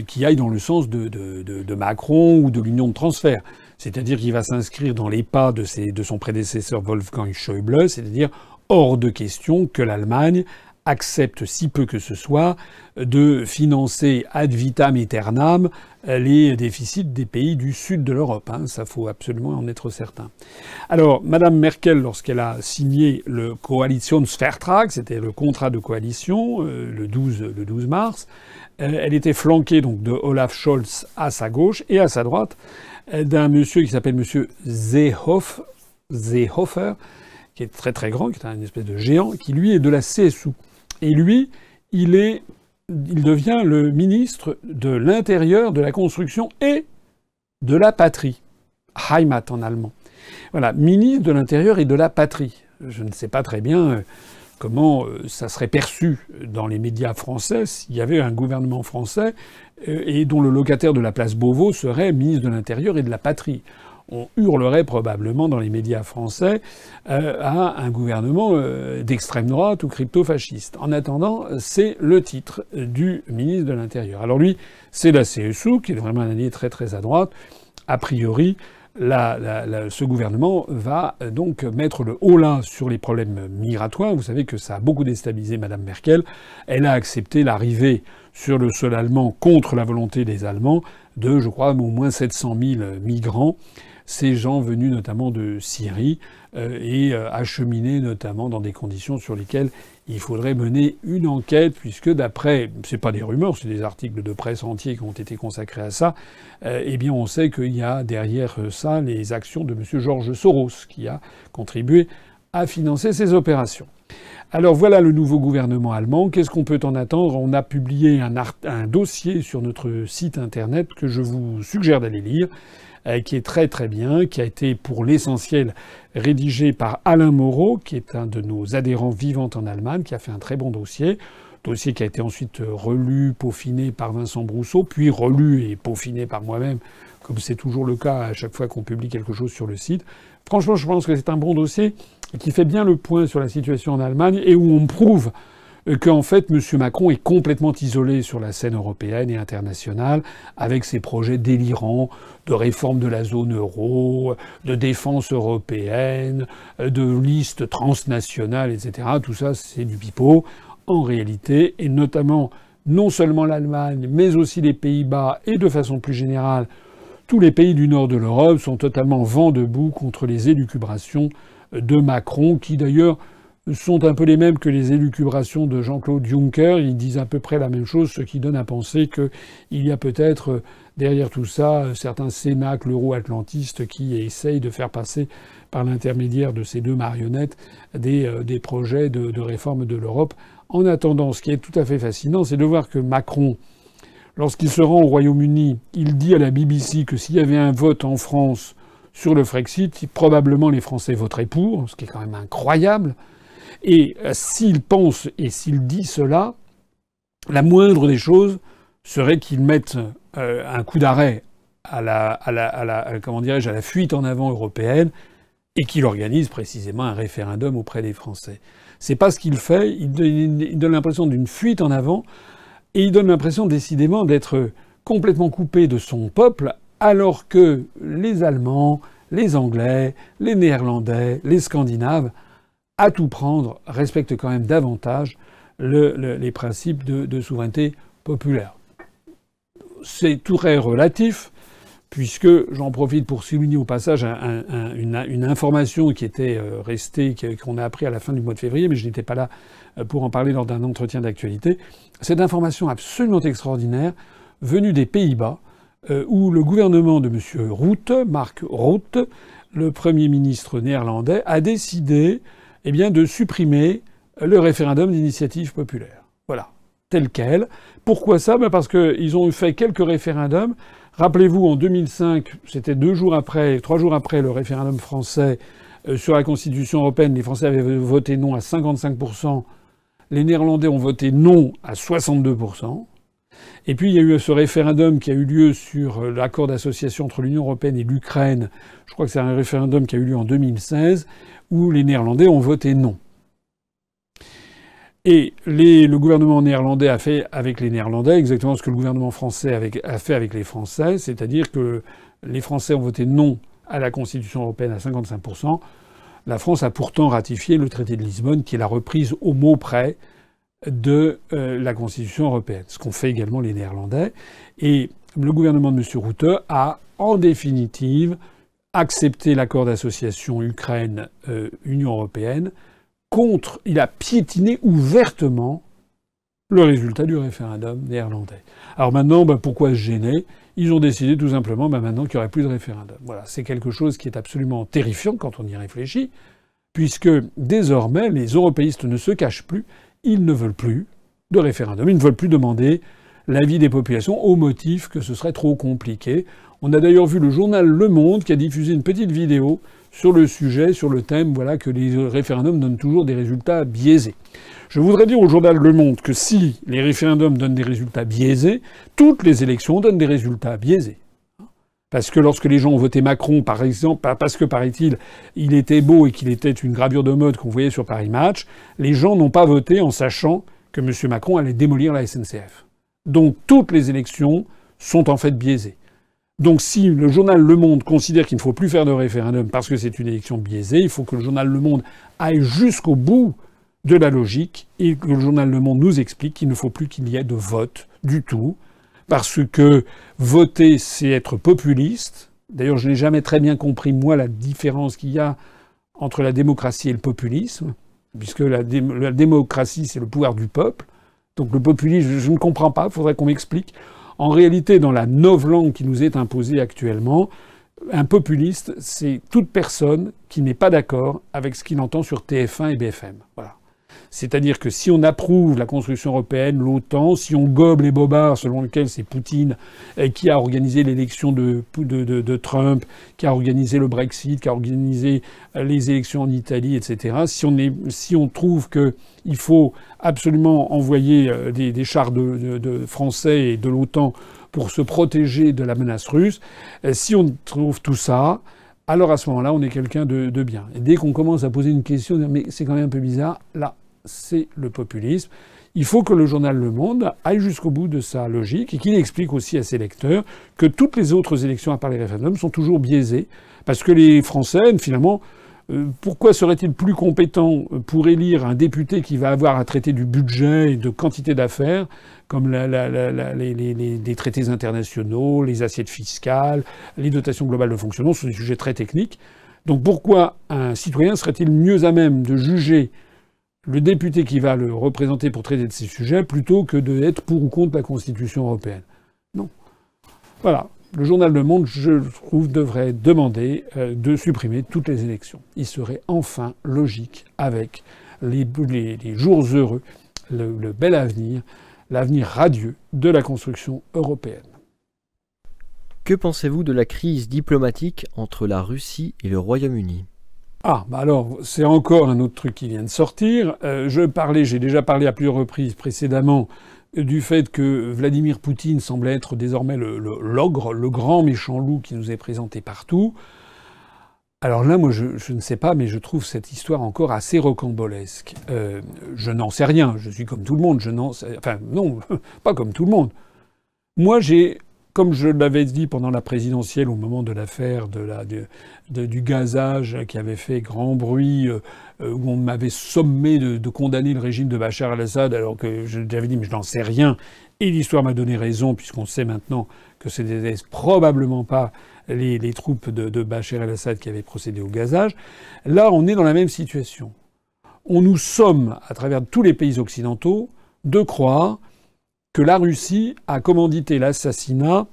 qui aille dans le sens de Macron ou de l'union de transfert. C'est-à-dire qu'il va s'inscrire dans les pas de son prédécesseur Wolfgang Schäuble, c'est-à-dire hors de question que l'Allemagne accepte, si peu que ce soit, de financer ad vitam aeternam les déficits des pays du sud de l'Europe. Ça, faut absolument en être certain. Alors, Madame Merkel, lorsqu'elle a signé le Koalitionsvertrag, c'était le contrat de coalition, le 12 mars, elle était flanquée donc de Olaf Scholz à sa gauche et à sa droite d'un monsieur qui s'appelle Monsieur Seehofer, qui est très très grand, qui est un espèce de géant, qui lui est de la CSU. Et lui, il devient le ministre de l'Intérieur, de la Construction et de la Patrie. Heimat en allemand. Voilà, ministre de l'Intérieur et de la Patrie. Je ne sais pas très bien comment ça serait perçu dans les médias français s'il y avait un gouvernement français et dont le locataire de la place Beauvau serait ministre de l'Intérieur et de la Patrie. On hurlerait probablement dans les médias français à un gouvernement d'extrême droite ou crypto-fasciste. En attendant, c'est le titre du ministre de l'Intérieur. Alors lui, c'est la CSU, qui est vraiment un allié très très à droite. A priori, ce gouvernement va donc mettre le holà sur les problèmes migratoires. Vous savez que ça a beaucoup déstabilisé Madame Merkel. Elle a accepté l'arrivée sur le sol allemand, contre la volonté des Allemands, de, je crois, au moins 700 000 migrants. Ces gens venus notamment de Syrie et acheminés notamment dans des conditions sur lesquelles il faudrait mener une enquête, puisque d'après, c'est pas des rumeurs, c'est des articles de presse entiers qui ont été consacrés à ça, eh bien on sait qu'il y a derrière ça les actions de M. George Soros, qui a contribué à financer ces opérations. Alors voilà le nouveau gouvernement allemand. Qu'est-ce qu'on peut en attendre? On a publié un dossier sur notre site internet que je vous suggère d'aller lire, qui est très très bien, qui a été pour l'essentiel rédigé par Alain Moreau, qui est un de nos adhérents vivants en Allemagne, qui a fait un très bon dossier. Dossier qui a été ensuite relu, peaufiné par Vincent Brousseau, puis relu et peaufiné par moi-même, comme c'est toujours le cas à chaque fois qu'on publie quelque chose sur le site. Franchement, je pense que c'est un bon dossier qui fait bien le point sur la situation en Allemagne et où on prouve qu'en fait, M. Macron est complètement isolé sur la scène européenne et internationale, avec ses projets délirants de réforme de la zone euro, de défense européenne, de listes transnationales, etc. Tout ça, c'est du pipeau, en réalité, et notamment, non seulement l'Allemagne, mais aussi les Pays-Bas, et de façon plus générale, tous les pays du nord de l'Europe sont totalement vent debout contre les élucubrations de Macron, qui d'ailleurs sont un peu les mêmes que les élucubrations de Jean-Claude Juncker. Ils disent à peu près la même chose, ce qui donne à penser qu'il y a peut-être derrière tout ça certains cénacles euro-atlantistes qui essayent de faire passer par l'intermédiaire de ces deux marionnettes des projets de réforme de l'Europe. En attendant, ce qui est tout à fait fascinant, c'est de voir que Macron, lorsqu'il se rend au Royaume-Uni, il dit à la BBC que s'il y avait un vote en France sur le Frexit, probablement les Français voteraient pour, ce qui est quand même incroyable. Et s'il pense et s'il dit cela, la moindre des choses serait qu'il mette un coup d'arrêt à la fuite en avant européenne et qu'il organise précisément un référendum auprès des Français. C'est pas ce qu'il fait. Il donne l'impression d'une fuite en avant et il donne l'impression décidément d'être complètement coupé de son peuple, alors que les Allemands, les Anglais, les Néerlandais, les Scandinaves, à tout prendre, respectent quand même davantage les principes de souveraineté populaire. C'est tout très relatif, puisque j'en profite pour souligner au passage une information qui était restée, qu'on a appris à la fin du mois de février, mais je n'étais pas là pour en parler lors d'un entretien d'actualité. Cette information absolument extraordinaire, venue des Pays-Bas, où le gouvernement de M. Rutte, Mark Rutte, le Premier ministre néerlandais, a décidé de supprimer le référendum d'initiative populaire. Voilà, tel quel. Pourquoi ça? Parce qu'ils ont fait quelques référendums. Rappelez-vous, en 2005, c'était 3 jours après le référendum français sur la Constitution européenne, les Français avaient voté non à 55%, les Néerlandais ont voté non à 62%. Et puis il y a eu ce référendum qui a eu lieu sur l'accord d'association entre l'Union européenne et l'Ukraine. Je crois que c'est un référendum qui a eu lieu en 2016, où les Néerlandais ont voté non. Et le gouvernement néerlandais a fait avec les Néerlandais exactement ce que le gouvernement français a fait avec les Français, c'est-à-dire que les Français ont voté non à la Constitution européenne à 55%. La France a pourtant ratifié le traité de Lisbonne, qui est la reprise au mot près de la Constitution européenne, ce qu'ont fait également les Néerlandais. Et le gouvernement de M. Rutte a, en définitive, accepté l'accord d'association Ukraine-Union européenne. Il a piétiné ouvertement le résultat du référendum néerlandais. Alors maintenant, pourquoi se gêner ? Ils ont décidé tout simplement maintenant qu'il n'y aurait plus de référendum. Voilà, c'est quelque chose qui est absolument terrifiant quand on y réfléchit, puisque désormais, les européistes ne se cachent plus, ils ne veulent plus de référendum, ils ne veulent plus demander l'avis des populations au motif que ce serait trop compliqué. On a d'ailleurs vu le journal Le Monde qui a diffusé une petite vidéo sur le sujet, sur le thème, voilà, que les référendums donnent toujours des résultats biaisés. Je voudrais dire au journal Le Monde que si les référendums donnent des résultats biaisés, toutes les élections donnent des résultats biaisés. Parce que lorsque les gens ont voté Macron, par exemple, parce que, paraît-il, il était beau et qu'il était une gravure de mode qu'on voyait sur Paris Match, les gens n'ont pas voté en sachant que M. Macron allait démolir la SNCF. Donc toutes les élections sont en fait biaisées. Donc si le journal Le Monde considère qu'il ne faut plus faire de référendum parce que c'est une élection biaisée, il faut que le journal Le Monde aille jusqu'au bout de la logique et que le journal Le Monde nous explique qu'il ne faut plus qu'il y ait de vote du tout, parce que voter, c'est être populiste. D'ailleurs, je n'ai jamais très bien compris, moi, la différence qu'il y a entre la démocratie et le populisme, puisque la démocratie, c'est le pouvoir du peuple. Donc le populisme, je ne comprends pas, il faudrait qu'on m'explique. En réalité, dans la novlangue qui nous est imposée actuellement, un populiste, c'est toute personne qui n'est pas d'accord avec ce qu'il entend sur TF1 et BFM. Voilà. C'est-à-dire que si on approuve la construction européenne, l'OTAN, si on gobe les bobards selon lesquels c'est Poutine qui a organisé l'élection de Trump, qui a organisé le Brexit, qui a organisé les élections en Italie, etc., si on trouve qu'il faut absolument envoyer des chars de français et de l'OTAN pour se protéger de la menace russe, si on trouve tout ça, alors à ce moment-là, on est quelqu'un de bien. Et dès qu'on commence à poser une question, mais c'est quand même un peu bizarre, là, c'est le populisme. Il faut que le journal Le Monde aille jusqu'au bout de sa logique et qu'il explique aussi à ses lecteurs que toutes les autres élections à part les référendums sont toujours biaisées. Parce que les Français, finalement, pourquoi seraient-ils plus compétents pour élire un député qui va avoir à traiter du budget et de quantité d'affaires, comme les traités internationaux, les assiettes fiscales, les dotations globales de fonctionnement, ce sont des sujets très techniques. Donc pourquoi un citoyen serait-il mieux à même de juger le député qui va le représenter pour traiter de ces sujets plutôt que d'être pour ou contre la Constitution européenne? Non. Voilà. Le journal Le Monde, je trouve, devrait demander de supprimer toutes les élections. Il serait enfin logique avec les jours heureux, le bel avenir, l'avenir radieux de la construction européenne. Que pensez-vous de la crise diplomatique entre la Russie et le Royaume-Uni ? Alors, c'est encore un autre truc qui vient de sortir. J'ai déjà parlé à plusieurs reprises précédemment du fait que Vladimir Poutine semble être désormais l'ogre, le grand méchant loup qui nous est présenté partout. Alors là, moi, je ne sais pas, mais je trouve cette histoire encore assez rocambolesque. Je n'en sais rien. Je suis comme tout le monde. Enfin, non, pas comme tout le monde. Moi, comme je l'avais dit pendant la présidentielle au moment de l'affaire du gazage qui avait fait grand bruit, où on m'avait sommé de condamner le régime de Bachar el-Assad, alors que j'avais dit mais je n'en sais rien. Et l'histoire m'a donné raison, puisqu'on sait maintenant que ce n'était probablement pas les troupes de Bachar el-Assad qui avaient procédé au gazage. Là, on est dans la même situation. On nous somme, à travers tous les pays occidentaux, de croire que la Russie a commandité l'assassinat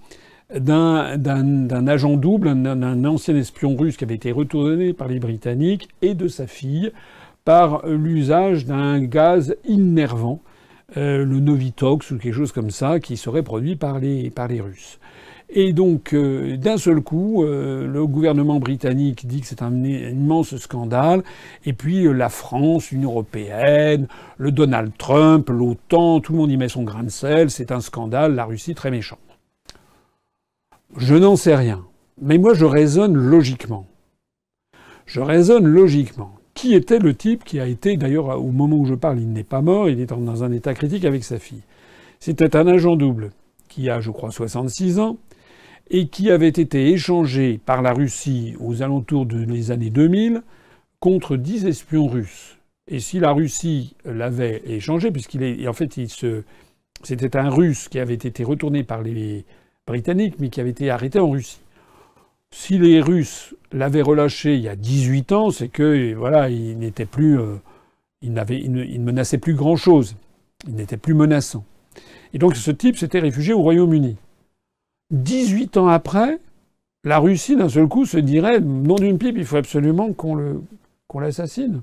d'un agent double, d'un ancien espion russe qui avait été retourné par les Britanniques, et de sa fille, par l'usage d'un gaz innervant, le Novitox ou quelque chose comme ça, qui serait produit par les Russes. Et donc, d'un seul coup, le gouvernement britannique dit que c'est un immense scandale. Et puis, la France, l'Union européenne, le Donald Trump, l'OTAN, tout le monde y met son grain de sel. C'est un scandale, la Russie très méchante. Je n'en sais rien. Mais moi, je raisonne logiquement. Je raisonne logiquement. Qui était le type qui a été, d'ailleurs, au moment où je parle, il n'est pas mort, il est dans un état critique avec sa fille. C'était un agent double qui a, je crois, 66 ans, et qui avait été échangé par la Russie aux alentours des années 2000 contre 10 espions russes. Et si la Russie l'avait échangé, c'était un Russe qui avait été retourné par les Britanniques, mais qui avait été arrêté en Russie. Si les Russes l'avaient relâché il y a 18 ans, c'est que, voilà, il n'était plus, il ne menaçait plus grand-chose. Il n'était plus menaçant. Et donc ce type s'était réfugié au Royaume-Uni. 18 ans après, la Russie, d'un seul coup, se dirait, nom d'une pipe, il faut absolument qu'on l'assassine.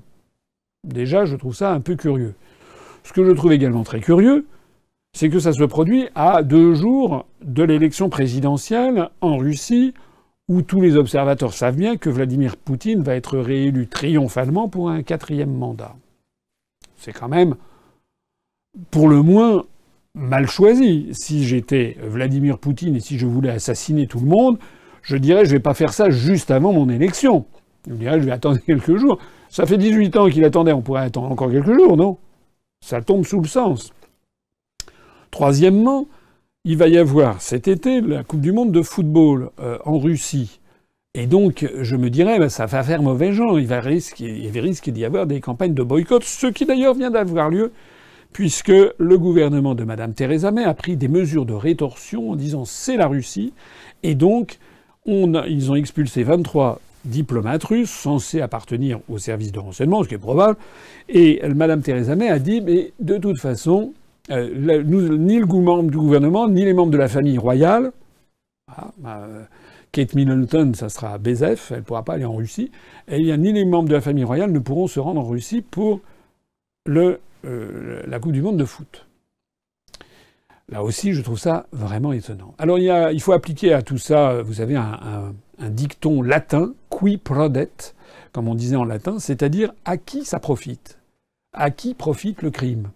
Déjà, je trouve ça un peu curieux. Ce que je trouve également très curieux, c'est que ça se produit à 2 jours de l'élection présidentielle en Russie, où tous les observateurs savent bien que Vladimir Poutine va être réélu triomphalement pour un 4e mandat. C'est quand même, pour le moins, mal choisi. Si j'étais Vladimir Poutine et si je voulais assassiner tout le monde, je dirais je vais pas faire ça juste avant mon élection. Je dirais je vais attendre quelques jours. Ça fait 18 ans qu'il attendait, on pourrait attendre encore quelques jours, non? Ça tombe sous le sens. Troisièmement, il va y avoir cet été la Coupe du monde de football en Russie. Et donc, je me dirais, ça va faire mauvais genre. Il risque d'y avoir des campagnes de boycott, ce qui d'ailleurs vient d'avoir lieu, puisque le gouvernement de Mme Theresa May a pris des mesures de rétorsion en disant c'est la Russie. Et donc, ils ont expulsé 23 diplomates russes censés appartenir au service de renseignement, ce qui est probable. Et Mme Theresa May a dit, mais de toute façon, ni le membre du gouvernement, ni les membres de la famille royale, Kate Middleton, ça sera à Bézef, elle ne pourra pas aller en Russie, et ni les membres de la famille royale ne pourront se rendre en Russie pour la Coupe du monde de foot. Là aussi, je trouve ça vraiment étonnant. Alors, il faut appliquer à tout ça, vous savez, un dicton latin, qui prodet, comme on disait en latin, c'est-à-dire à qui ça profite. À qui profite le crime.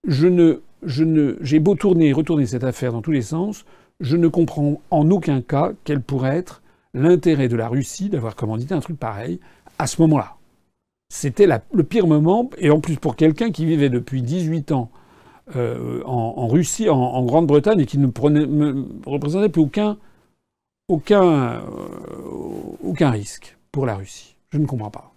J'ai beau tourner et retourner cette affaire dans tous les sens, je ne comprends en aucun cas quel pourrait être l'intérêt de la Russie d'avoir commandité un truc pareil à ce moment-là. C'était le pire moment, et en plus pour quelqu'un qui vivait depuis 18 ans en Russie, en Grande-Bretagne, et qui ne représentait plus aucun risque pour la Russie. Je ne comprends pas.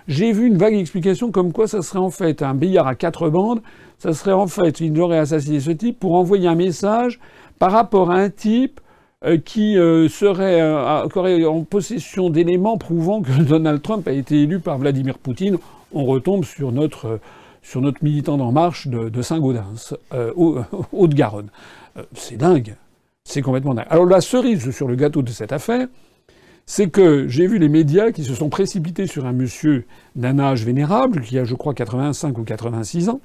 J'ai vu une vague explication comme quoi ça serait en fait un billard à 4 bandes, ça serait en fait, il aurait assassiné ce type pour envoyer un message par rapport à un type qui serait en possession d'éléments prouvant que Donald Trump a été élu par Vladimir Poutine. On retombe sur notre militant d'En Marche de Saint-Gaudens, Haute-Garonne. C'est dingue. C'est complètement dingue. Alors la cerise sur le gâteau de cette affaire, c'est que j'ai vu les médias qui se sont précipités sur un monsieur d'un âge vénérable, qui a, je crois, 85 ou 86 ans,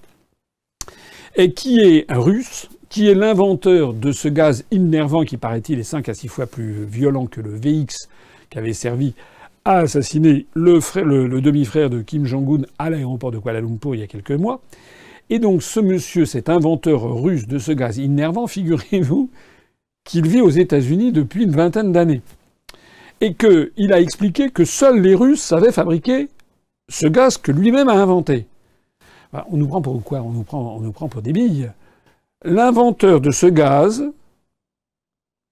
et qui est russe, qui est l'inventeur de ce gaz innervant qui, paraît-il, est 5 à 6 fois plus violent que le VX qui avait servi à assassiner le demi-frère de Kim Jong-un à l'aéroport de Kuala Lumpur il y a quelques mois. Et donc ce monsieur, cet inventeur russe de ce gaz innervant, figurez-vous qu'il vit aux États-Unis depuis une vingtaine d'années. Et qu'il a expliqué que seuls les Russes savaient fabriquer ce gaz que lui-même a inventé. Ben, on nous prend pour quoi? On nous prend pour des billes. L'inventeur de ce gaz,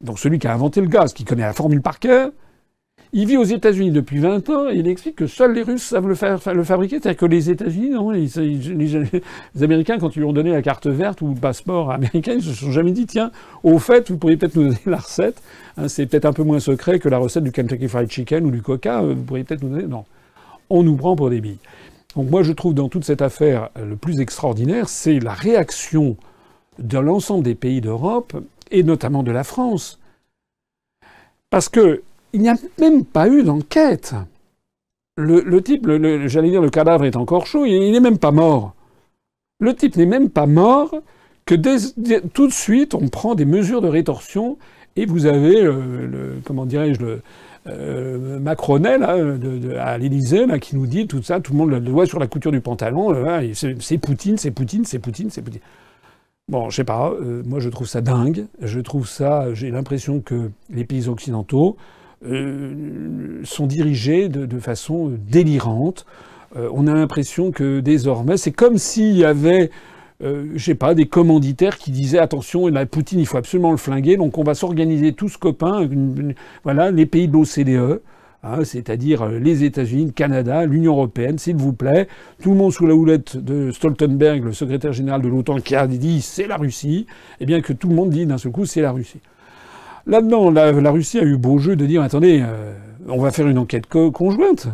donc celui qui a inventé le gaz, qui connaît la formule par cœur, il vit aux États-Unis depuis 20 ans et il explique que seuls les Russes savent le fabriquer. C'est-à-dire que les États-Unis, non, les Américains, quand ils lui ont donné la carte verte ou le passeport américain, ils se sont jamais dit, tiens, au fait, vous pourriez peut-être nous donner la recette. Hein, c'est peut-être un peu moins secret que la recette du Kentucky Fried Chicken ou du Coca. Vous pourriez peut-être nous donner. Non. On nous prend pour des billes. Donc moi, je trouve dans toute cette affaire, le plus extraordinaire, c'est la réaction de l'ensemble des pays d'Europe, et notamment de la France. Parce que il n'y a même pas eu d'enquête. Le type, j'allais dire le cadavre est encore chaud, il n'est même pas mort. Le type n'est même pas mort que tout de suite on prend des mesures de rétorsion Et vous avez, comment dirais-je, Macronet, là, à l'Élysée, là, qui nous dit tout ça, tout le monde le doigt sur la couture du pantalon, c'est Poutine, c'est Poutine, c'est Poutine, c'est Poutine. Bon, je sais pas, moi je trouve ça dingue. Je trouve ça, j'ai l'impression que les pays occidentaux sont dirigés de façon délirante. On a l'impression que désormais, c'est comme s'il y avait, je sais pas, des commanditaires qui disaient attention, là, Poutine, il faut absolument le flinguer, donc on va s'organiser tous copains, voilà, les pays de l'OCDE. Hein, c'est-à-dire les États-Unis, le Canada, l'Union européenne, s'il vous plaît, tout le monde sous la houlette de Stoltenberg, le secrétaire général de l'OTAN, qui a dit c'est la Russie, et bien que tout le monde dit d'un seul coup c'est la Russie. Là-dedans, la Russie a eu beau jeu de dire attendez, on va faire une enquête conjointe.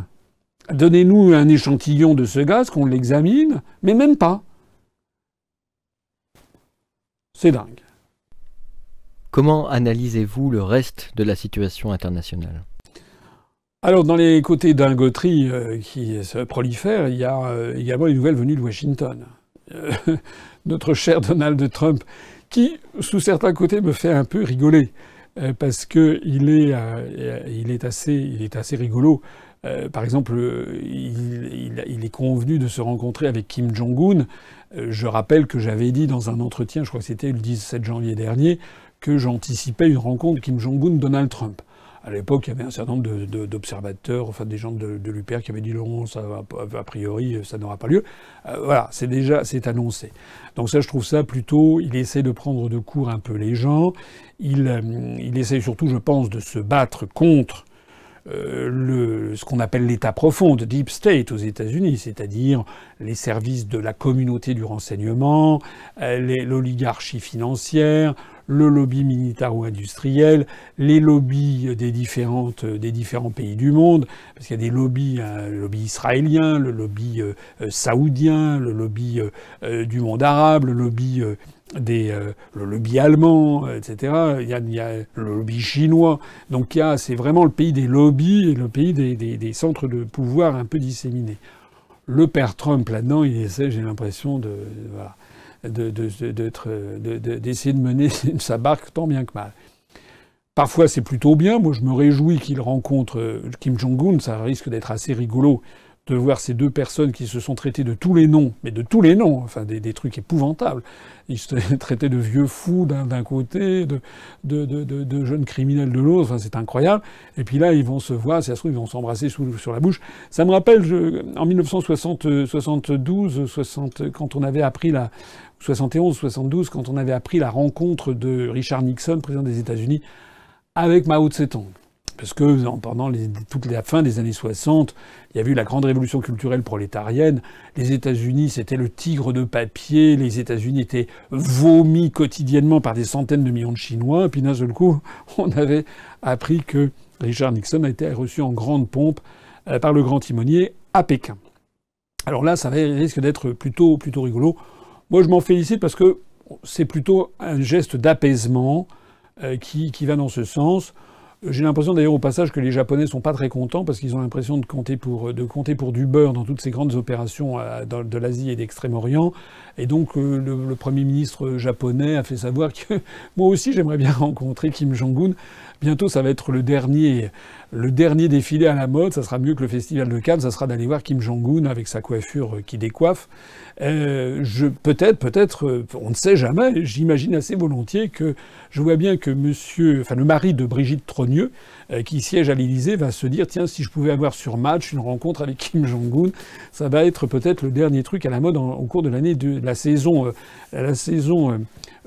Donnez-nous un échantillon de ce gaz, qu'on l'examine, mais même pas. C'est dingue. Comment analysez-vous le reste de la situation internationale ? Alors, dans les côtés dingoterie qui se prolifèrent, il y a également les nouvelles venues de Washington. Notre cher Donald Trump, qui, sous certains côtés, me fait un peu rigoler, parce que il est assez rigolo. Par exemple, il est convenu de se rencontrer avec Kim Jong-un. Je rappelle que j'avais dit dans un entretien, je crois que c'était le 17 janvier dernier, que j'anticipais une rencontre Kim Jong-un-Donald Trump. À l'époque, il y avait un certain nombre d'observateurs, enfin des gens de l'UPR qui avaient dit non, ça va, a priori, ça n'aura pas lieu. Voilà, c'est annoncé. Donc ça, je trouve ça plutôt, il essaie de prendre de court un peu les gens. Il essaie surtout, je pense, de se battre contre ce qu'on appelle l'État profond, de Deep State aux États-Unis, c'est-à-dire les services de la communauté du renseignement, l'oligarchie financière, le lobby militaro-industriel, les lobbies des différents pays du monde, parce qu'il y a des lobbies, le lobby israélien, le lobby saoudien, le lobby du monde arabe, le lobby le lobby allemand, etc. Il y a le lobby chinois. Donc c'est vraiment le pays des lobbies et le pays des centres de pouvoir un peu disséminés. Le père Trump, là-dedans, il essaie, j'ai l'impression, d'essayer de mener sa barque tant bien que mal. Parfois, c'est plutôt bien. Moi, je me réjouis qu'il rencontre Kim Jong-un. Ça risque d'être assez rigolo de voir ces deux personnes qui se sont traitées de tous les noms, mais de tous les noms, enfin des trucs épouvantables. Ils se traitaient de vieux fous d'un côté, de jeunes criminels de l'autre, enfin c'est incroyable. Et puis là, ils vont se voir, si ça se trouve, ils vont s'embrasser sur la bouche. Ça me rappelle, en 1972, quand on avait appris 71, 72, quand on avait appris la rencontre de Richard Nixon, président des États-Unis, avec Mao Tse-tung. Parce que pendant toute la fin des années 60, il y a eu la grande révolution culturelle prolétarienne. Les États-Unis, c'était le tigre de papier. Les États-Unis étaient vomis quotidiennement par des centaines de millions de Chinois. Et puis d'un seul coup, on avait appris que Richard Nixon a été reçu en grande pompe par le grand timonier à Pékin. Alors là, ça risque d'être plutôt rigolo. Moi, je m'en félicite parce que c'est plutôt un geste d'apaisement qui va dans ce sens. J'ai l'impression d'ailleurs au passage que les Japonais sont pas très contents parce qu'ils ont l'impression de compter pour du beurre dans toutes ces grandes opérations de l'Asie et d'Extrême-Orient. Et donc le Premier ministre japonais a fait savoir que moi aussi j'aimerais bien rencontrer Kim Jong-un. Bientôt ça va être le dernier défilé à la mode. Ça sera mieux que le Festival de Cannes. Ça sera d'aller voir Kim Jong-un avec sa coiffure qui décoiffe. Peut-être, on ne sait jamais. J'imagine assez volontiers que je vois bien que le mari de Brigitte Trogneux, qui siège à l'Élysée, va se dire tiens, si je pouvais avoir sur Match une rencontre avec Kim Jong-un, ça va être peut-être le dernier truc à la mode au cours de l'année de la saison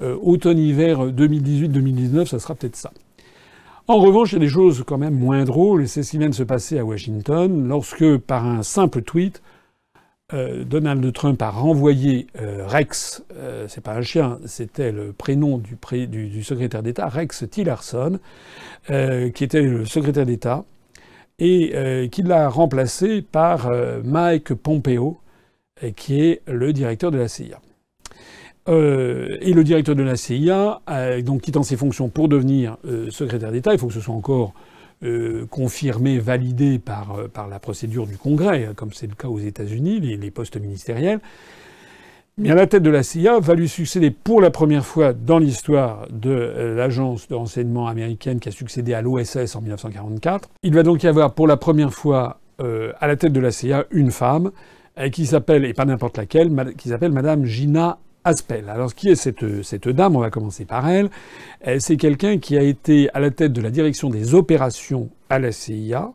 automne-hiver 2018-2019. Ça sera peut-être ça. En revanche, il y a des choses quand même moins drôles, et c'est ce qui vient de se passer à Washington, lorsque, par un simple tweet, Donald Trump a renvoyé Rex, c'est pas un chien, c'était le prénom du secrétaire d'État, Rex Tillerson, qui était le secrétaire d'État, et qui l'a remplacé par Mike Pompeo, qui est le directeur de la CIA. Et le directeur de la CIA, donc quittant ses fonctions pour devenir secrétaire d'État, il faut que ce soit encore confirmé, validé par la procédure du Congrès, comme c'est le cas aux États-Unis, les postes ministériels. Mais à la tête de la CIA va lui succéder pour la première fois dans l'histoire de l'agence de renseignement américaine qui a succédé à l'OSS en 1944. Il va donc y avoir pour la première fois à la tête de la CIA une femme qui s'appelle, et pas n'importe laquelle, qui s'appelle Madame Gina Haspel. Alors qui est cette dame? On va commencer par elle. C'est quelqu'un qui a été à la tête de la direction des opérations à la CIA.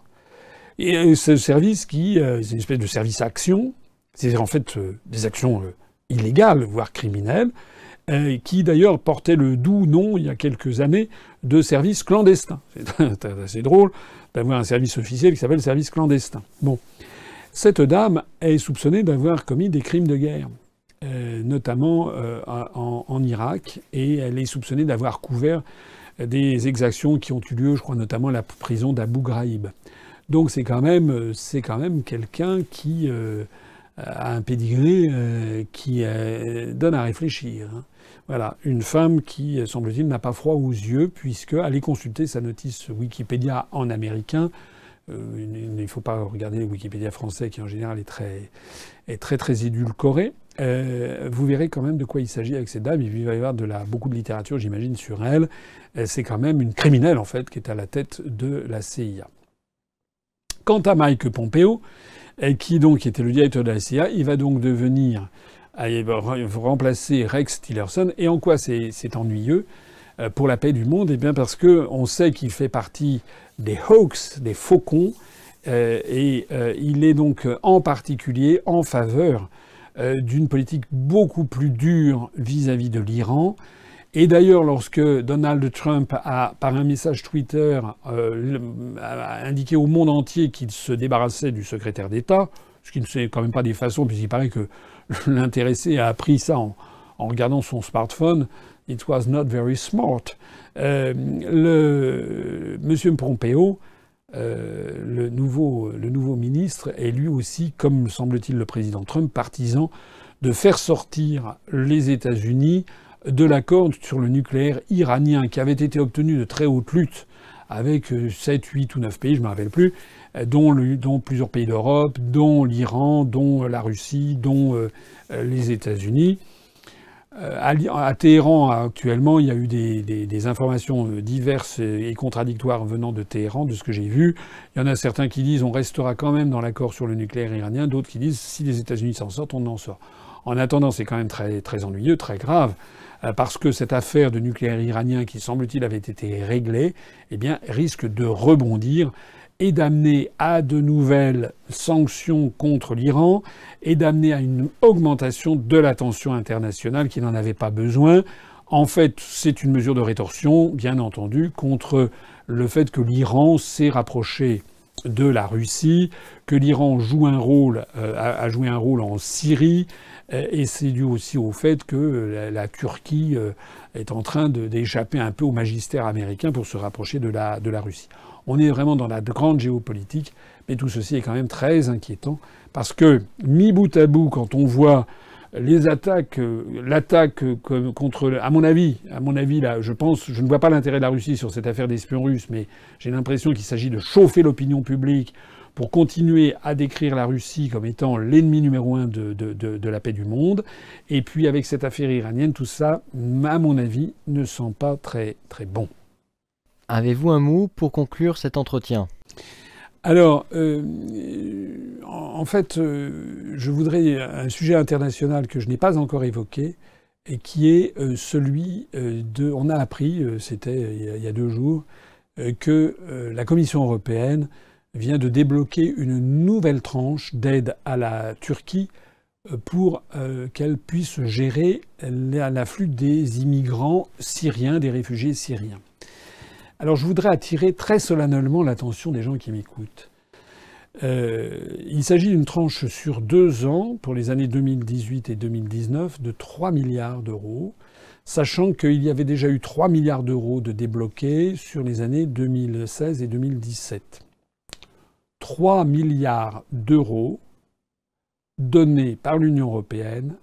Et ce service c'est une espèce de service action. C'est en fait des actions illégales, voire criminelles, qui d'ailleurs portait le doux nom, il y a quelques années, de service clandestin. C'est assez drôle d'avoir un service officiel qui s'appelle service clandestin. Bon. Cette dame est soupçonnée d'avoir commis des crimes de guerre, notamment en Irak, et elle est soupçonnée d'avoir couvert des exactions qui ont eu lieu, je crois notamment à la prison d'Abu Ghraib. Donc c'est quand même quelqu'un qui a un pédigré qui donne à réfléchir. Hein. Voilà, une femme qui, semble-t-il, n'a pas froid aux yeux, puisque allez consulter sa notice Wikipédia en américain. Il ne faut pas regarder le Wikipédia français, qui en général est très édulcoré. Vous verrez quand même de quoi il s'agit avec cette dame. Il va y avoir beaucoup de littérature, j'imagine, sur elle. C'est quand même une criminelle, en fait, qui est à la tête de la CIA. Quant à Mike Pompeo, qui donc était le directeur de la CIA, il va donc devenir, il va remplacer Rex Tillerson. Et en quoi c'est ennuyeux pour la paix du monde? Eh bien parce que on sait qu'il fait partie des hoax, des faucons, et il est donc en particulier en faveur d'une politique beaucoup plus dure vis-à-vis de l'Iran. Et d'ailleurs, lorsque Donald Trump a, par un message Twitter, a indiqué au monde entier qu'il se débarrassait du secrétaire d'État, ce qui ne c'est quand même pas des façons, puisqu'il paraît que l'intéressé a appris ça en regardant son smartphone. It was not very smart. Monsieur Pompeo, le nouveau ministre, est lui aussi, comme semble-t-il le président Trump, partisan de faire sortir les États-Unis de l'accord sur le nucléaire iranien qui avait été obtenu de très haute lutte avec 7, 8 ou 9 pays, je ne me rappelle plus, dont plusieurs pays d'Europe, dont l'Iran, dont la Russie, dont les États-Unis. À Téhéran, actuellement, il y a eu des informations diverses et contradictoires venant de Téhéran, de ce que j'ai vu. Il y en a certains qui disent on restera quand même dans l'accord sur le nucléaire iranien, d'autres qui disent si les États-Unis s'en sortent, on en sort. En attendant, c'est quand même très ennuyeux, très grave, parce que cette affaire de nucléaire iranien, qui semble-t-il avait été réglée, eh bien, risque de rebondir et d'amener à de nouvelles sanctions contre l'Iran et d'amener à une augmentation de la tension internationale qui n'en avait pas besoin. En fait, c'est une mesure de rétorsion, bien entendu, contre le fait que l'Iran s'est rapproché de la Russie, que l'Iran joue a joué un rôle en Syrie, et c'est dû aussi au fait que la Turquie est en train d'échapper un peu au magistère américain pour se rapprocher de la Russie. On est vraiment dans la grande géopolitique, mais tout ceci est quand même très inquiétant, parce que, mis bout à bout, quand on voit les attaques, l'attaque contre, à mon avis, là, je ne vois pas l'intérêt de la Russie sur cette affaire d'espions russes, mais j'ai l'impression qu'il s'agit de chauffer l'opinion publique pour continuer à décrire la Russie comme étant l'ennemi numéro 1 de la paix du monde. Et puis, avec cette affaire iranienne, tout ça, à mon avis, ne sent pas très, très bon. Avez-vous un mot pour conclure cet entretien ? Alors, en fait, je voudrais un sujet international que je n'ai pas encore évoqué, et qui est celui de... On a appris, c'était il y a 2 jours, que la Commission européenne vient de débloquer une nouvelle tranche d'aide à la Turquie pour qu'elle puisse gérer l'afflux des immigrants syriens, des réfugiés syriens. Alors je voudrais attirer très solennellement l'attention des gens qui m'écoutent. Il s'agit d'une tranche sur 2 ans, pour les années 2018 et 2019, de 3 milliards d'euros, sachant qu'il y avait déjà eu 3 milliards d'euros de débloqués sur les années 2016 et 2017. 3 milliards d'euros donnés par l'Union européenne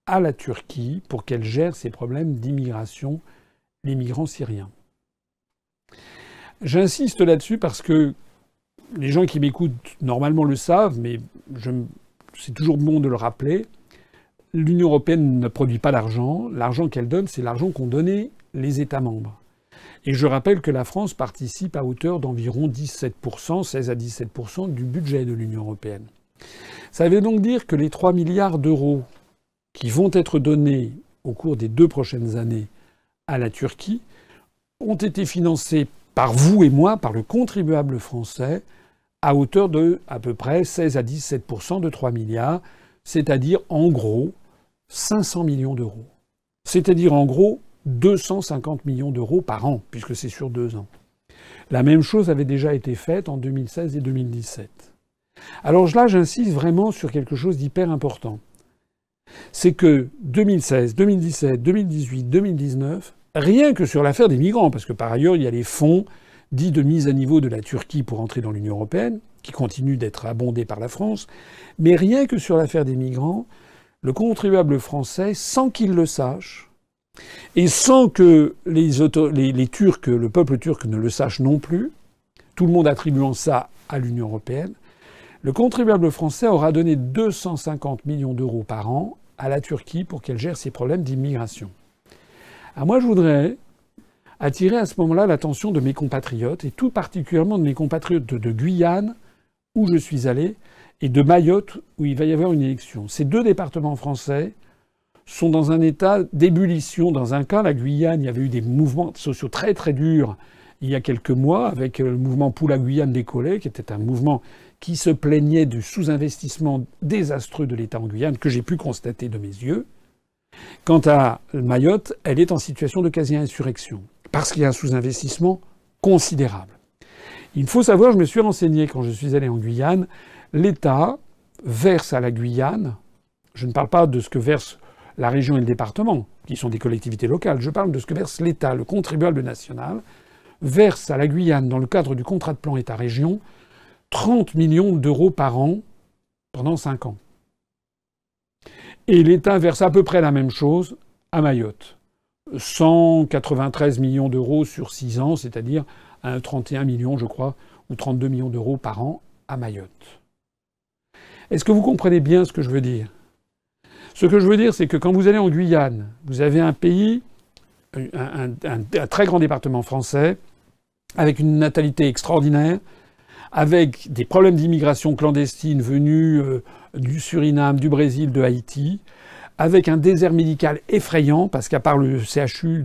à la Turquie pour qu'elle gère ses problèmes d'immigration, les migrants syriens. J'insiste là-dessus parce que les gens qui m'écoutent normalement le savent, mais c'est toujours bon de le rappeler. l'Union européenne ne produit pas d'argent. L'argent qu'elle donne, c'est l'argent qu'ont donné les États membres. Et je rappelle que la France participe à hauteur d'environ 17%, 16 à 17% du budget de l'Union européenne. Ça veut donc dire que les 3 milliards d'euros qui vont être donnés au cours des 2 prochaines années à la Turquie ont été financés par vous et moi, par le contribuable français, à hauteur de à peu près 16 à 17% de 3 milliards, c'est-à-dire en gros 500 millions d'euros. C'est-à-dire en gros 250 millions d'euros par an, puisque c'est sur 2 ans. La même chose avait déjà été faite en 2016 et 2017. Alors là, j'insiste vraiment sur quelque chose d'hyper important. C'est que 2016, 2017, 2018, 2019, rien que sur l'affaire des migrants, parce que par ailleurs, il y a les fonds dits de mise à niveau de la Turquie pour entrer dans l'Union européenne, qui continuent d'être abondés par la France, mais rien que sur l'affaire des migrants, le contribuable français, sans qu'il le sache, et sans que les Turcs, le peuple turc ne le sache non plus, tout le monde attribuant ça à l'Union européenne, le contribuable français aura donné 250 millions d'euros par an à la Turquie pour qu'elle gère ses problèmes d'immigration. Alors moi, je voudrais attirer à ce moment-là l'attention de mes compatriotes, et tout particulièrement de mes compatriotes de Guyane, où je suis allé, et de Mayotte, où il va y avoir une élection. Ces 2 départements français sont dans un état d'ébullition. Dans un cas, la Guyane, il y avait eu des mouvements sociaux très très durs il y a quelques mois, avec le mouvement Pour la Guyane décollée, qui était un mouvement qui se plaignait du sous-investissement désastreux de l'État en Guyane, que j'ai pu constater de mes yeux. Quant à Mayotte, elle est en situation de quasi-insurrection, parce qu'il y a un sous-investissement considérable. Il faut savoir, je me suis renseigné quand je suis allé en Guyane, l'État verse à la Guyane, je ne parle pas de ce que verse la région et le département, qui sont des collectivités locales, je parle de ce que verse l'État, le contribuable national, verse à la Guyane, dans le cadre du contrat de plan État-région, 30 millions d'euros par an pendant 5 ans. Et l'État verse à peu près la même chose à Mayotte. 193 millions d'euros sur 6 ans, c'est-à-dire 31 millions, je crois, ou 32 millions d'euros par an à Mayotte. Est-ce que vous comprenez bien ce que je veux dire ? Ce que je veux dire, c'est que quand vous allez en Guyane, vous avez un pays, un très grand département français, avec une natalité extraordinaire, avec des problèmes d'immigration clandestine venus du Suriname, du Brésil, de Haïti, avec un désert médical effrayant, parce qu'à part le CHU,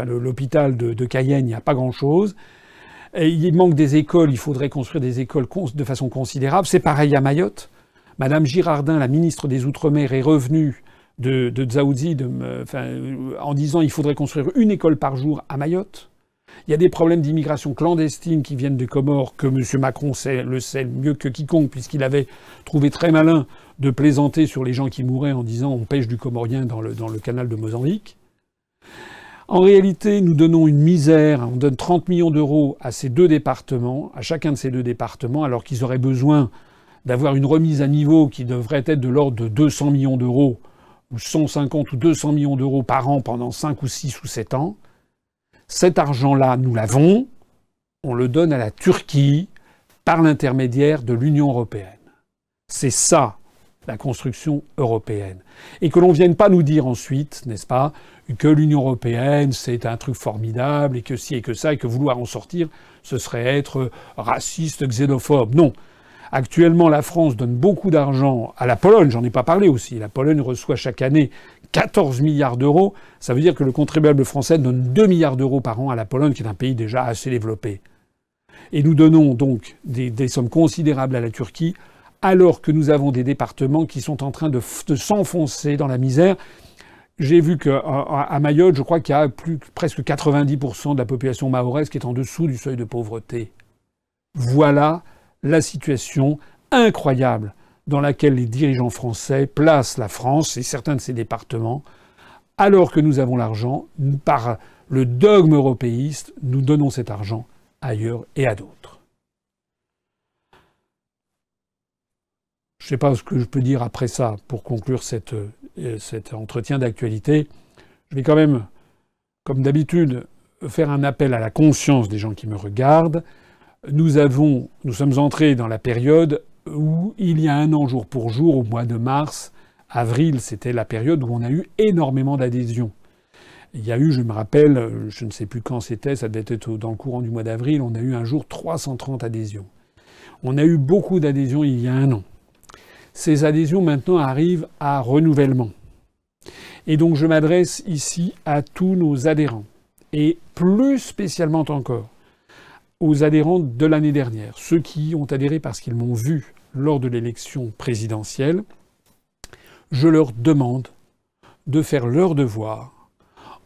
l'hôpital de Cayenne, il n'y a pas grand-chose. Et il manque des écoles, il faudrait construire des écoles de façon considérable. C'est pareil à Mayotte. Madame Girardin, la ministre des Outre-mer, est revenue de Dzaoudzi en disant qu'il faudrait construire une école par jour à Mayotte. Il y a des problèmes d'immigration clandestine qui viennent des Comores, que M. Macron le sait mieux que quiconque, puisqu'il avait trouvé très malin de plaisanter sur les gens qui mouraient en disant on pêche du Comorien dans le canal de Mozambique. En réalité, nous donnons une misère, on donne 30 millions d'euros à ces 2 départements, à chacun de ces 2 départements, alors qu'ils auraient besoin d'avoir une remise à niveau qui devrait être de l'ordre de 200 millions d'euros, ou 150 ou 200 millions d'euros par an pendant 5 ou 6 ou 7 ans. Cet argent-là, nous l'avons, on le donne à la Turquie par l'intermédiaire de l'Union européenne. C'est ça, la construction européenne. Et que l'on ne vienne pas nous dire ensuite, n'est-ce pas, que l'Union européenne, c'est un truc formidable, et que ci et que ça, et que vouloir en sortir, ce serait être raciste, xénophobe. Non. Actuellement, la France donne beaucoup d'argent à la Pologne, j'en ai pas parlé aussi. La Pologne reçoit chaque année 14 milliards d'euros. Ça veut dire que le contribuable français donne 2 milliards d'euros par an à la Pologne, qui est un pays déjà assez développé. Et nous donnons donc des sommes considérables à la Turquie, alors que nous avons des départements qui sont en train de s'enfoncer dans la misère. J'ai vu qu'à Mayotte, je crois qu'il y a presque 90% de la population mahoraise qui est en dessous du seuil de pauvreté. Voilà la situation incroyable dans laquelle les dirigeants français placent la France et certains de ses départements, alors que nous avons l'argent, par le dogme européiste, nous donnons cet argent ailleurs et à d'autres. Je ne sais pas ce que je peux dire après ça pour conclure cet entretien d'actualité. Je vais quand même, comme d'habitude, faire un appel à la conscience des gens qui me regardent. Nous sommes entrés dans la période où, il y a 1 an jour pour jour, au mois de mars, Avril, c'était la période où on a eu énormément d'adhésions. Il y a eu, je me rappelle, je ne sais plus quand c'était, ça devait être dans le courant du mois d'avril, on a eu un jour 330 adhésions. On a eu beaucoup d'adhésions il y a un an. Ces adhésions maintenant arrivent à renouvellement. Et donc je m'adresse ici à tous nos adhérents, et plus spécialement encore aux adhérents de l'année dernière, ceux qui ont adhéré parce qu'ils m'ont vu lors de l'élection présidentielle. Je leur demande de faire leur devoir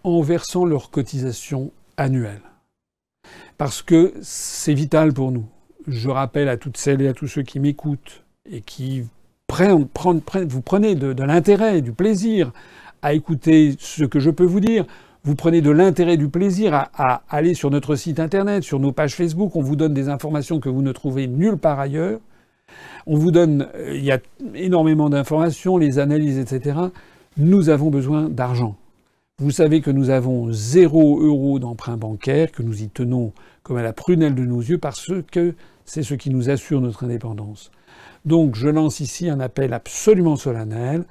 en versant leur cotisation annuelle. Parce que c'est vital pour nous. Je rappelle à toutes celles et à tous ceux qui m'écoutent et qui vous prenez de l'intérêt, du plaisir à écouter ce que je peux vous dire. Vous prenez de l'intérêt, du plaisir à aller sur notre site internet, sur nos pages Facebook. On vous donne des informations que vous ne trouvez nulle part ailleurs. On vous donne, il y a énormément d'informations, les analyses, etc. Nous avons besoin d'argent. Vous savez que nous avons 0 € d'emprunt bancaire, que nous y tenons comme à la prunelle de nos yeux, parce que c'est ce qui nous assure notre indépendance. Donc je lance ici un appel absolument solennel.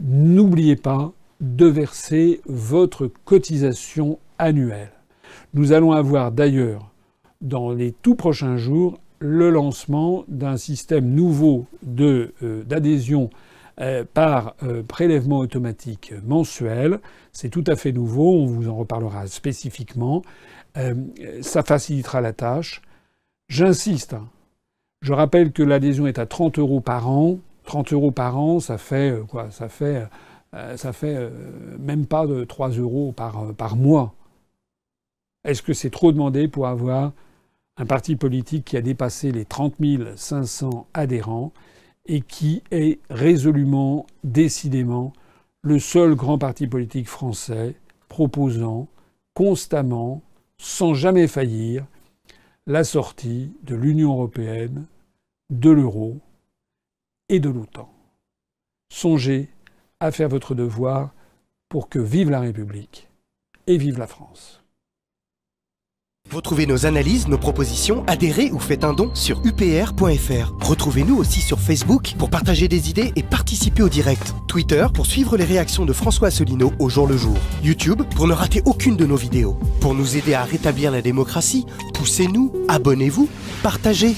N'oubliez pas de verser votre cotisation annuelle. Nous allons avoir d'ailleurs, dans les tout prochains jours, le lancement d'un système nouveau d'adhésion par prélèvement automatique mensuel. C'est tout à fait nouveau, on vous en reparlera spécifiquement. Ça facilitera la tâche. J'insiste, je rappelle que l'adhésion est à 30 € par an. 30 € par an, ça fait quoi? Ça fait même pas de 3 € par mois. Est-ce que c'est trop demandé pour avoir un parti politique qui a dépassé les 30 500 adhérents et qui est résolument, décidément, le seul grand parti politique français proposant constamment, sans jamais faillir, la sortie de l'Union européenne, de l'euro et de l'OTAN. Songez à faire votre devoir pour que vive la République et vive la France. Retrouvez nos analyses, nos propositions, adhérez ou faites un don sur upr.fr. Retrouvez-nous aussi sur Facebook pour partager des idées et participer au direct. Twitter pour suivre les réactions de François Asselineau au jour le jour. YouTube pour ne rater aucune de nos vidéos. Pour nous aider à rétablir la démocratie, poussez-nous, abonnez-vous, partagez.